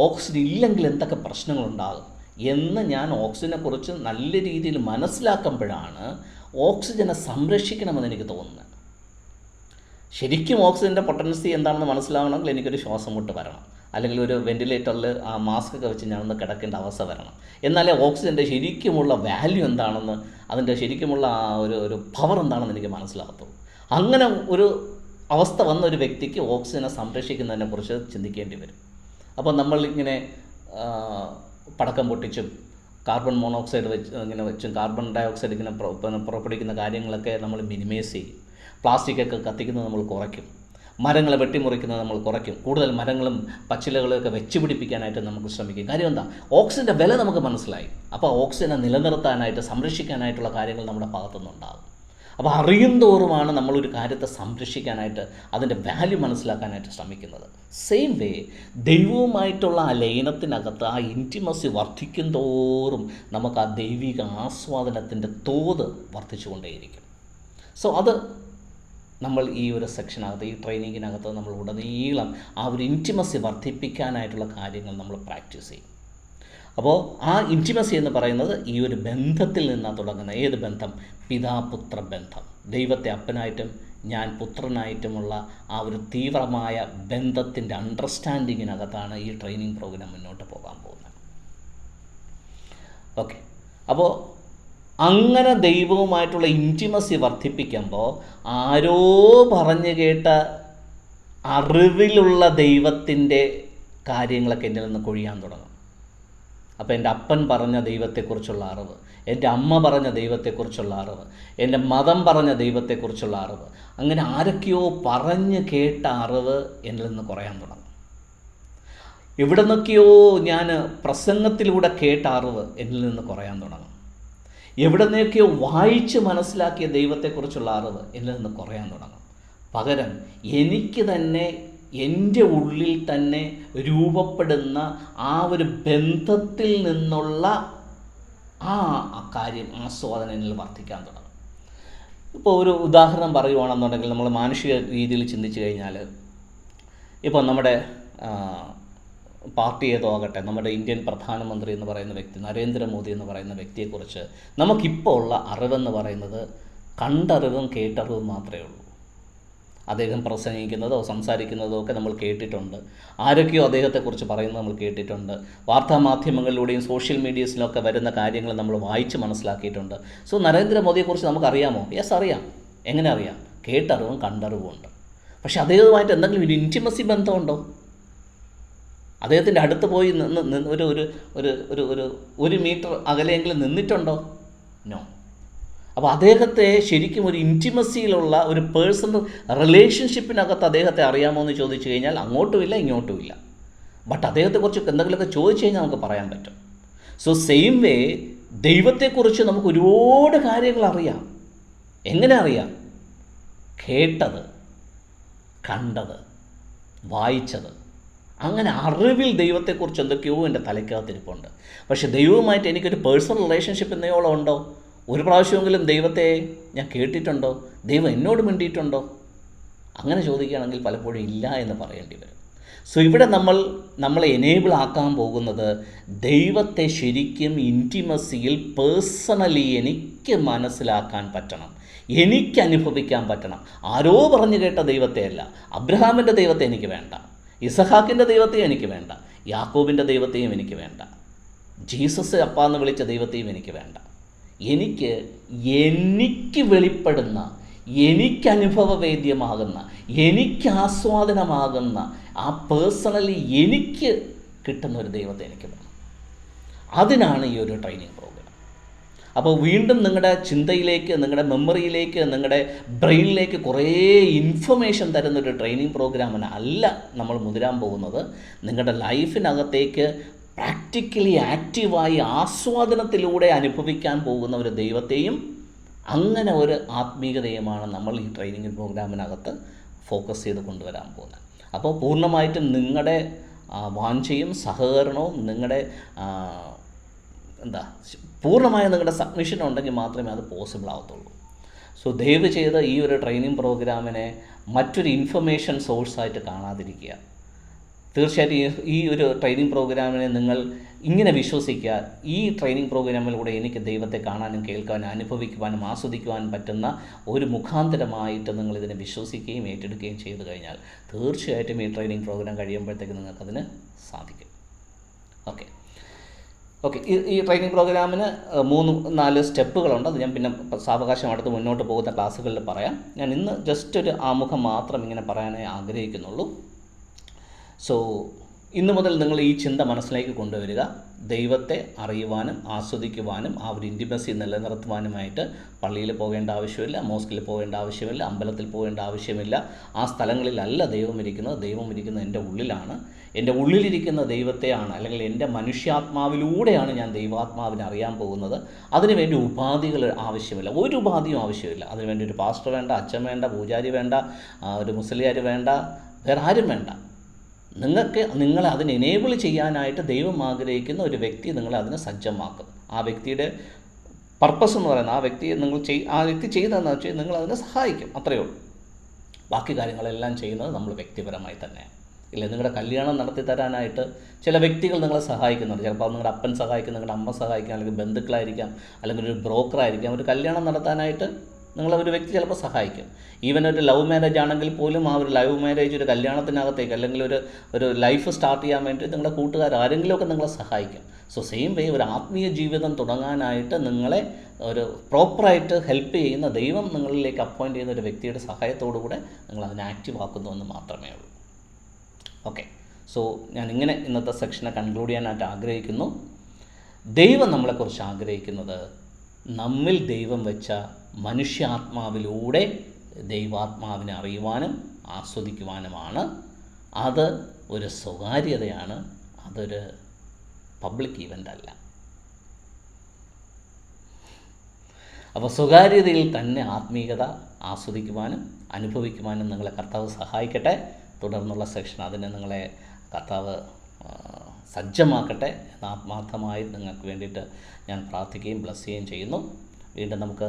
ഓക്സിജൻ ഇല്ലെങ്കിൽ എന്തൊക്കെ പ്രശ്നങ്ങളുണ്ടാകും എന്ന് ഞാൻ ഓക്സിജനെക്കുറിച്ച് നല്ല രീതിയിൽ മനസ്സിലാക്കുമ്പോഴാണ് ഓക്സിജനെ സംരക്ഷിക്കണമെന്ന് എനിക്ക് തോന്നുന്നത്. ശരിക്കും ഓക്സിജൻ്റെ പൊട്ടൻസി എന്താണെന്ന് മനസ്സിലാവണമെങ്കിൽ എനിക്കൊരു ശ്വാസം മുട്ട് വരണം, അല്ലെങ്കിൽ ഒരു വെൻറ്റിലേറ്ററിൽ ആ മാസ്കൊക്കെ വെച്ച് ഞാനൊന്ന് കിടക്കേണ്ട അവസ്ഥ വരണം. എന്നാലേ ഓക്സിജൻ്റെ ശരിക്കുമുള്ള വാല്യൂ എന്താണെന്ന്, അതിൻ്റെ ശരിക്കുമുള്ള ആ ഒരു പവർ എന്താണെന്ന് എനിക്ക് മനസ്സിലാകത്തുള്ളൂ. അങ്ങനെ ഒരു അവസ്ഥ വന്ന ഒരു വ്യക്തിക്ക് ഓക്സിജനെ സംരക്ഷിക്കുന്നതിനെക്കുറിച്ച് ചിന്തിക്കേണ്ടി വരും. അപ്പോൾ നമ്മളിങ്ങനെ പടക്കം പൊട്ടിച്ചും കാർബൺ മോണോക്സൈഡ് ഇങ്ങനെ വെച്ചും കാർബൺ ഡയോക്സൈഡ് ഇങ്ങനെ പുറപ്പെടുവിക്കുന്ന കാര്യങ്ങളൊക്കെ നമ്മൾ മിനിമൈസ് ചെയ്യും. പ്ലാസ്റ്റിക്കൊക്കെ കത്തിക്കുന്നത് നമ്മൾ കുറയ്ക്കും, മരങ്ങളെ വെട്ടിമുറിക്കുന്നത് നമ്മൾ കുറയ്ക്കും, കൂടുതൽ മരങ്ങളും പച്ചിലകളൊക്കെ വെച്ച് പിടിപ്പിക്കാനായിട്ട് നമുക്ക് ശ്രമിക്കും. കാര്യം എന്താ, ഓക്സിജൻ്റെ വില നമുക്ക് മനസ്സിലായി. അപ്പോൾ ഓക്സിജനെ നിലനിർത്താനായിട്ട് സംരക്ഷിക്കാനായിട്ടുള്ള കാര്യങ്ങൾ നമ്മുടെ ഭാഗത്തുനിന്നുണ്ടാകും. അപ്പോൾ അറിയും തോറുമാണ് നമ്മളൊരു കാര്യത്തെ സംരക്ഷിക്കാനായിട്ട് അതിൻ്റെ വാല്യൂ മനസ്സിലാക്കാനായിട്ട് ശ്രമിക്കുന്നത്. സെയിം വേ ദൈവവുമായിട്ടുള്ള ആ ലയനത്തിനകത്ത് ആ ഇൻറ്റിമസി വർദ്ധിക്കും തോറും നമുക്ക് ആ ദൈവിക ആസ്വാദനത്തിൻ്റെ തോത് വർദ്ധിച്ചുകൊണ്ടേയിരിക്കും. സോ അത് നമ്മൾ ഈ ഒരു സെക്ഷനകത്ത്, ഈ ട്രെയിനിങ്ങിനകത്ത് നമ്മൾ ഉടനീളം ആ ഒരു ഇൻറ്റിമസി വർദ്ധിപ്പിക്കാനായിട്ടുള്ള കാര്യങ്ങൾ നമ്മൾ പ്രാക്ടീസ് ചെയ്യും. അപ്പോൾ ആ ഇൻറ്റിമസി എന്ന് പറയുന്നത് ഈ ഒരു ബന്ധത്തിൽ നിന്നാണ് തുടങ്ങുന്നത്. ഏത് ബന്ധം? പിതാപുത്ര ബന്ധം. ദൈവത്തെ അപ്പനായിട്ടും ഞാൻ പുത്രനായിട്ടുമുള്ള ആ ഒരു തീവ്രമായ ബന്ധത്തിൻ്റെ അണ്ടർസ്റ്റാൻഡിങ്ങിനകത്താണ് ഈ ട്രെയിനിങ് പ്രോഗ്രാം മുന്നോട്ട് പോകാൻ പോകുന്നത്. ഓക്കെ, അപ്പോൾ അങ്ങനെ ദൈവവുമായിട്ടുള്ള ഇൻറ്റിമസി വർദ്ധിപ്പിക്കുമ്പോൾ ആരോ പറഞ്ഞു കേട്ട അറിവിലുള്ള ദൈവത്തിൻ്റെ കാര്യങ്ങളൊക്കെ എന്നിൽ നിന്ന് കൊഴിയാൻ തുടങ്ങും. അപ്പോൾ എൻ്റെ അപ്പൻ പറഞ്ഞ ദൈവത്തെക്കുറിച്ചുള്ള അറിവ്, എൻ്റെ അമ്മ പറഞ്ഞ ദൈവത്തെക്കുറിച്ചുള്ള അറിവ്, എൻ്റെ മതം പറഞ്ഞ ദൈവത്തെക്കുറിച്ചുള്ള അറിവ്, അങ്ങനെ ആരൊക്കെയോ പറഞ്ഞ് കേട്ട അറിവ് എന്നിൽ നിന്ന് കുറയാൻ തുടങ്ങും. എവിടെ നിന്നൊക്കെയോ ഞാൻ പ്രസംഗത്തിലൂടെ കേട്ട അറിവ് എന്നിൽ നിന്ന് കുറയാൻ തുടങ്ങും. എവിടെ നിന്നൊക്കെയോ വായിച്ച് മനസ്സിലാക്കിയ ദൈവത്തെക്കുറിച്ചുള്ള അറിവ് എന്നിൽ നിന്ന് കുറയാൻ തുടങ്ങും. പകരം എനിക്ക് തന്നെ എൻ്റെ ഉള്ളിൽ തന്നെ രൂപപ്പെടുന്ന ആ ഒരു ബന്ധത്തിൽ നിന്നുള്ള ആ കാര്യം ആസ്വാദനം എന്നിൽ വർദ്ധിക്കാൻ തുടങ്ങും. ഇപ്പോൾ ഒരു ഉദാഹരണം പറയുവാണെന്നുണ്ടെങ്കിൽ, നമ്മൾ മാനുഷിക രീതിയിൽ ചിന്തിച്ചു കഴിഞ്ഞാൽ, ഇപ്പോൾ നമ്മുടെ പാർട്ടി ഏതോ ആകട്ടെ, നമ്മുടെ ഇന്ത്യൻ പ്രധാനമന്ത്രി എന്ന് പറയുന്ന വ്യക്തി, നരേന്ദ്രമോദി എന്ന് പറയുന്ന വ്യക്തിയെക്കുറിച്ച് നമുക്കിപ്പോൾ ഉള്ള അറിവെന്ന് പറയുന്നത് കണ്ടറിവും കേട്ടറിവും മാത്രമേ ഉള്ളൂ. അദ്ദേഹം പ്രസംഗിക്കുന്നതോ സംസാരിക്കുന്നതോ ഒക്കെ നമ്മൾ കേട്ടിട്ടുണ്ട്. ആരൊക്കെയോ അദ്ദേഹത്തെക്കുറിച്ച് പറയുന്നത് നമ്മൾ കേട്ടിട്ടുണ്ട്. വാർത്താമാധ്യമങ്ങളിലൂടെയും സോഷ്യൽ മീഡിയസിലൊക്കെ വരുന്ന കാര്യങ്ങൾ നമ്മൾ വായിച്ച് മനസ്സിലാക്കിയിട്ടുണ്ട്. സോ നരേന്ദ്രമോദിയെക്കുറിച്ച് നമുക്കറിയാമോ? യെസ്, അറിയാം. എങ്ങനെ അറിയാം? കേട്ടറിവും കണ്ടറിവും ഉണ്ട്. പക്ഷേ അദ്ദേഹവുമായിട്ട് എന്തെങ്കിലും ഒരു ഇൻറ്റിമസി ബന്ധമുണ്ടോ? അദ്ദേഹത്തിൻ്റെ അടുത്ത് പോയി നിന്ന് ഒരു മീറ്റർ അകലെയെങ്കിലും നിന്നിട്ടുണ്ടോ? നോ. അപ്പോൾ അദ്ദേഹത്തെ ശരിക്കും ഒരു ഇൻറ്റിമസിയിലുള്ള ഒരു പേഴ്സണൽ റിലേഷൻഷിപ്പിനകത്ത് അദ്ദേഹത്തെ അറിയാമോ എന്ന് ചോദിച്ചു കഴിഞ്ഞാൽ അങ്ങോട്ടുമില്ല ഇങ്ങോട്ടുമില്ല. ബട്ട് അദ്ദേഹത്തെക്കുറിച്ച് എന്തെങ്കിലുമൊക്കെ ചോദിച്ചു കഴിഞ്ഞാൽ നമുക്ക് പറയാൻ പറ്റും. സോ സെയിം വേ ദൈവത്തെക്കുറിച്ച് നമുക്ക് ഒരുപാട് കാര്യങ്ങൾ അറിയാം. എങ്ങനെ അറിയാം? കേട്ടത്, കണ്ടത്, വായിച്ചത്, അങ്ങനെ അറിവിൽ ദൈവത്തെക്കുറിച്ച് എന്തൊക്കെയോ എൻ്റെ തലയ്ക്കകത്തിരിപ്പുണ്ട്. പക്ഷേ ദൈവവുമായിട്ട് എനിക്കൊരു പേഴ്സണൽ റിലേഷൻഷിപ്പ് എന്നയോളം ഉണ്ടോ? ഒരു പ്രാവശ്യമെങ്കിലും ദൈവത്തെ ഞാൻ കേട്ടിട്ടുണ്ടോ? ദൈവം എന്നോട് മിണ്ടിയിട്ടുണ്ടോ? അങ്ങനെ ചോദിക്കുകയാണെങ്കിൽ പലപ്പോഴും ഇല്ല എന്ന് പറയേണ്ടി വരും. സോ ഇവിടെ നമ്മളെ എനേബിൾ ആക്കാൻ പോകുന്നത് ദൈവത്തെ ശരിക്കും ഇൻറ്റിമസിയിൽ പേഴ്സണലി എനിക്ക് മനസ്സിലാക്കാൻ പറ്റണം, എനിക്ക് അനുഭവിക്കാൻ പറ്റണം. ആരോ പറഞ്ഞു കേട്ട ദൈവത്തെയല്ല. അബ്രഹാമിൻ്റെ ദൈവത്തെ എനിക്ക് വേണ്ട, ഇസഹാക്കിൻ്റെ ദൈവത്തെയും എനിക്ക് വേണ്ട, യാക്കോബിൻ്റെ ദൈവത്തെയും എനിക്ക് വേണ്ട, ജീസസ് അപ്പ എന്ന് വിളിച്ച ദൈവത്തെയും എനിക്ക് വേണ്ട. എനിക്ക് വെളിപ്പെടുന്ന, എനിക്ക് അനുഭവവേദ്യമാകുന്ന, എനിക്ക് ആസ്വാദനമാകുന്ന, ആ പേഴ്സണലി എനിക്ക് കിട്ടുന്ന ഒരു ദൈവത്തെ എനിക്ക് വേണം. അതിനാണ് ഈ ഒരു ട്രെയിനിങ് പ്രോഗ്രാം. അപ്പോൾ വീണ്ടും നിങ്ങളുടെ ചിന്തയിലേക്ക്, നിങ്ങളുടെ മെമ്മറിയിലേക്ക്, നിങ്ങളുടെ ബ്രെയിനിലേക്ക് കുറേ ഇൻഫർമേഷൻ തരുന്നൊരു ട്രെയിനിങ് പ്രോഗ്രാമിന് അല്ല നമ്മൾ മുതിരാൻ പോകുന്നത്. നിങ്ങളുടെ ലൈഫിനകത്തേക്ക് പ്രാക്ടിക്കലി ആക്റ്റീവായി ആസ്വാദനത്തിലൂടെ അനുഭവിക്കാൻ പോകുന്ന ഒരു ദൈവത്തെയും അങ്ങനെ ഒരു ആത്മീയതയുമാണ് നമ്മൾ ഈ ട്രെയിനിങ് പ്രോഗ്രാമിനകത്ത് ഫോക്കസ് ചെയ്ത് കൊണ്ടുവരാൻ പോകുന്നത്. അപ്പോൾ പൂർണ്ണമായിട്ടും നിങ്ങളുടെ വാഞ്ചയും സഹകരണവും നിങ്ങളുടെ പൂർണ്ണമായ നിങ്ങളുടെ സബ്മിഷൻ ഉണ്ടെങ്കിൽ മാത്രമേ അത് പോസിബിൾ ആവത്തുള്ളൂ. സോ ദയവ് ചെയ്ത് ഈ ഒരു ട്രെയിനിങ് പ്രോഗ്രാമിനെ മറ്റൊരു ഇൻഫർമേഷൻ സോഴ്സായിട്ട് കാണാതിരിക്കുക. തീർച്ചയായിട്ടും ഈ ഒരു ട്രെയിനിങ് പ്രോഗ്രാമിനെ നിങ്ങൾ ഇങ്ങനെ വിശ്വസിക്കുക, ഈ ട്രെയിനിങ് പ്രോഗ്രാമിലൂടെ എനിക്ക് ദൈവത്തെ കാണാനും കേൾക്കാനും അനുഭവിക്കുവാനും ആസ്വദിക്കുവാനും പറ്റുന്ന ഒരു മുഖാന്തരമായിട്ട് നിങ്ങളിതിനെ വിശ്വസിക്കുകയും ഏറ്റെടുക്കുകയും ചെയ്തു കഴിഞ്ഞാൽ തീർച്ചയായിട്ടും ഈ ട്രെയിനിങ് പ്രോഗ്രാം കഴിയുമ്പോഴത്തേക്ക് നിങ്ങൾക്കതിന് സാധിക്കും. ഓക്കെ, ഈ ട്രെയിനിങ് പ്രോഗ്രാമിന് 3-4 സ്റ്റെപ്പുകളുണ്ട്. അത് ഞാൻ പിന്നെ സാവകാശം അടുത്ത് മുന്നോട്ട് പോകുന്ന ക്ലാസ്സുകളിൽ പറയാം. ഞാൻ ഇന്ന് ജസ്റ്റ് ഒരു ആമുഖം മാത്രം ഇങ്ങനെ പറയാനേ ആഗ്രഹിക്കുന്നുള്ളൂ. സോ ഇന്നു മുതൽ നിങ്ങൾ ഈ ചിന്ത മനസ്സിലേക്ക് കൊണ്ടുവരിക. ദൈവത്തെ അറിയുവാനും ആസ്വദിക്കുവാനും ആ ഒരു ഇൻറ്റിമസി നിലനിർത്തുവാനുമായിട്ട് പള്ളിയിൽ പോകേണ്ട ആവശ്യമില്ല, മോസ്കിൽ പോകേണ്ട ആവശ്യമില്ല, അമ്പലത്തിൽ പോകേണ്ട ആവശ്യമില്ല. ആ സ്ഥലങ്ങളിലല്ല ദൈവം ഇരിക്കുന്നത്. ദൈവം ഇരിക്കുന്നത് എൻ്റെ ഉള്ളിലാണ്. എൻ്റെ ഉള്ളിലിരിക്കുന്ന ദൈവത്തെയാണ്, അല്ലെങ്കിൽ എൻ്റെ മനുഷ്യാത്മാവിലൂടെയാണ് ഞാൻ ദൈവാത്മാവിനെ അറിയാൻ പോകുന്നത്. അതിനുവേണ്ടി ഉപാധികൾ ആവശ്യമില്ല, ഒരു ഉപാധിയും ആവശ്യമില്ല. അതിനുവേണ്ടി ഒരു പാസ്റ്റർ വേണ്ട, അച്ഛൻ വേണ്ട, പൂജാരി വേണ്ട, ഒരു മുസ്ലിയാർ വേണ്ട, വേറെ ആരും വേണ്ട. നിങ്ങളെ അതിന് എനേബിൾ ചെയ്യാനായിട്ട് ദൈവം ആഗ്രഹിക്കുന്ന ഒരു വ്യക്തി നിങ്ങളെ അതിന് സജ്ജമാക്കും. ആ വ്യക്തിയുടെ പർപ്പസ് എന്ന് പറയുന്നത് ആ വ്യക്തി ചെയ്തതെന്ന് വെച്ചാൽ നിങ്ങളതിനെ സഹായിക്കും, അത്രയേ ഉള്ളൂ. ബാക്കി കാര്യങ്ങളെല്ലാം ചെയ്യുന്നത് നമ്മൾ വ്യക്തിപരമായി തന്നെയാണ്. ഇല്ല, നിങ്ങളുടെ കല്യാണം നടത്തി തരാനായിട്ട് ചില വ്യക്തികൾ നിങ്ങളെ സഹായിക്കുന്നുണ്ട്. ചിലപ്പോൾ നിങ്ങളുടെ അപ്പൻ സഹായിക്കും, നിങ്ങളുടെ അമ്മ സഹായിക്കാം, അല്ലെങ്കിൽ ബന്ധുക്കളായിരിക്കാം, അല്ലെങ്കിൽ ഒരു ബ്രോക്കറായിരിക്കാം. ഒരു കല്യാണം നടത്താനായിട്ട് നിങ്ങളെ ഒരു വ്യക്തി ചിലപ്പോൾ സഹായിക്കും. ഈവൻ ഒരു ലവ് മാരേജ് ആണെങ്കിൽ പോലും ആ ഒരു ലവ് മാരേജ് ഒരു കല്യാണത്തിനകത്തേക്ക് അല്ലെങ്കിൽ ഒരു ലൈഫ് സ്റ്റാർട്ട് ചെയ്യാൻ വേണ്ടി നിങ്ങളുടെ കൂട്ടുകാർ ആരെങ്കിലുമൊക്കെ നിങ്ങളെ സഹായിക്കും. സോ സെയിം വേ ഒരു ആത്മീയ ജീവിതം തുടങ്ങാനായിട്ട് നിങ്ങളെ ഒരു പ്രോപ്പറായിട്ട് ഹെൽപ്പ് ചെയ്യുന്ന ദൈവം നിങ്ങളിലേക്ക് അപ്പോയിൻറ്റ് ചെയ്യുന്ന ഒരു വ്യക്തിയുടെ സഹായത്തോടു കൂടെ നിങ്ങൾ അതിനെ ആക്റ്റീവ് ആക്കുന്നുവെന്ന് മാത്രമേ ഉള്ളൂ. ഓക്കെ, സോ ഞാനിങ്ങനെ ഇന്നത്തെ സെക്ഷനെ കൺക്ലൂഡ് ചെയ്യാനായിട്ട് ആഗ്രഹിക്കുന്നു. ദൈവം നമ്മളെക്കുറിച്ച് ആഗ്രഹിക്കുന്നത് നമ്മിൽ ദൈവം വെച്ച മനുഷ്യാത്മാവിലൂടെ ദൈവാത്മാവിനെ അറിയുവാനും ആസ്വദിക്കുവാനുമാണ്. അത് ഒരു സ്വകാര്യതയാണ്, അതൊരു പബ്ലിക് ഈവൻ്റ് അല്ല. അപ്പോൾ സ്വകാര്യതയിൽ തന്നെ ആത്മീയത ആസ്വദിക്കുവാനും അനുഭവിക്കുവാനും നിങ്ങളെ കർത്താവ് സഹായിക്കട്ടെ. തുടർന്നുള്ള സെക്ഷൻ അതിന് നിങ്ങളെ കർത്താവ് സജ്ജമാക്കട്ടെ എന്ന് ആത്മാർത്ഥമായി നിങ്ങൾക്ക് വേണ്ടിയിട്ട് ഞാൻ പ്രാർത്ഥിക്കുകയും ബ്ലസ് ചെയ്യുകയും ചെയ്യുന്നു. വീണ്ടും നമുക്ക്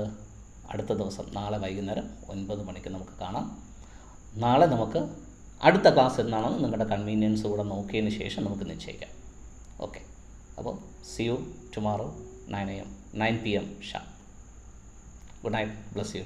അടുത്ത ദിവസം നാളെ വൈകുന്നേരം 9 മണിക്ക് നമുക്ക് കാണാം. നാളെ നമുക്ക് അടുത്ത ക്ലാസ് എന്നാണെന്ന് നിങ്ങളുടെ കൺവീനിയൻസ് കൂടെ നോക്കിയതിന് ശേഷം നമുക്ക് നിശ്ചയിക്കാം. ഓക്കെ, അപ്പോൾ C U tomorrow 9 PM sharp. Good night, bless you.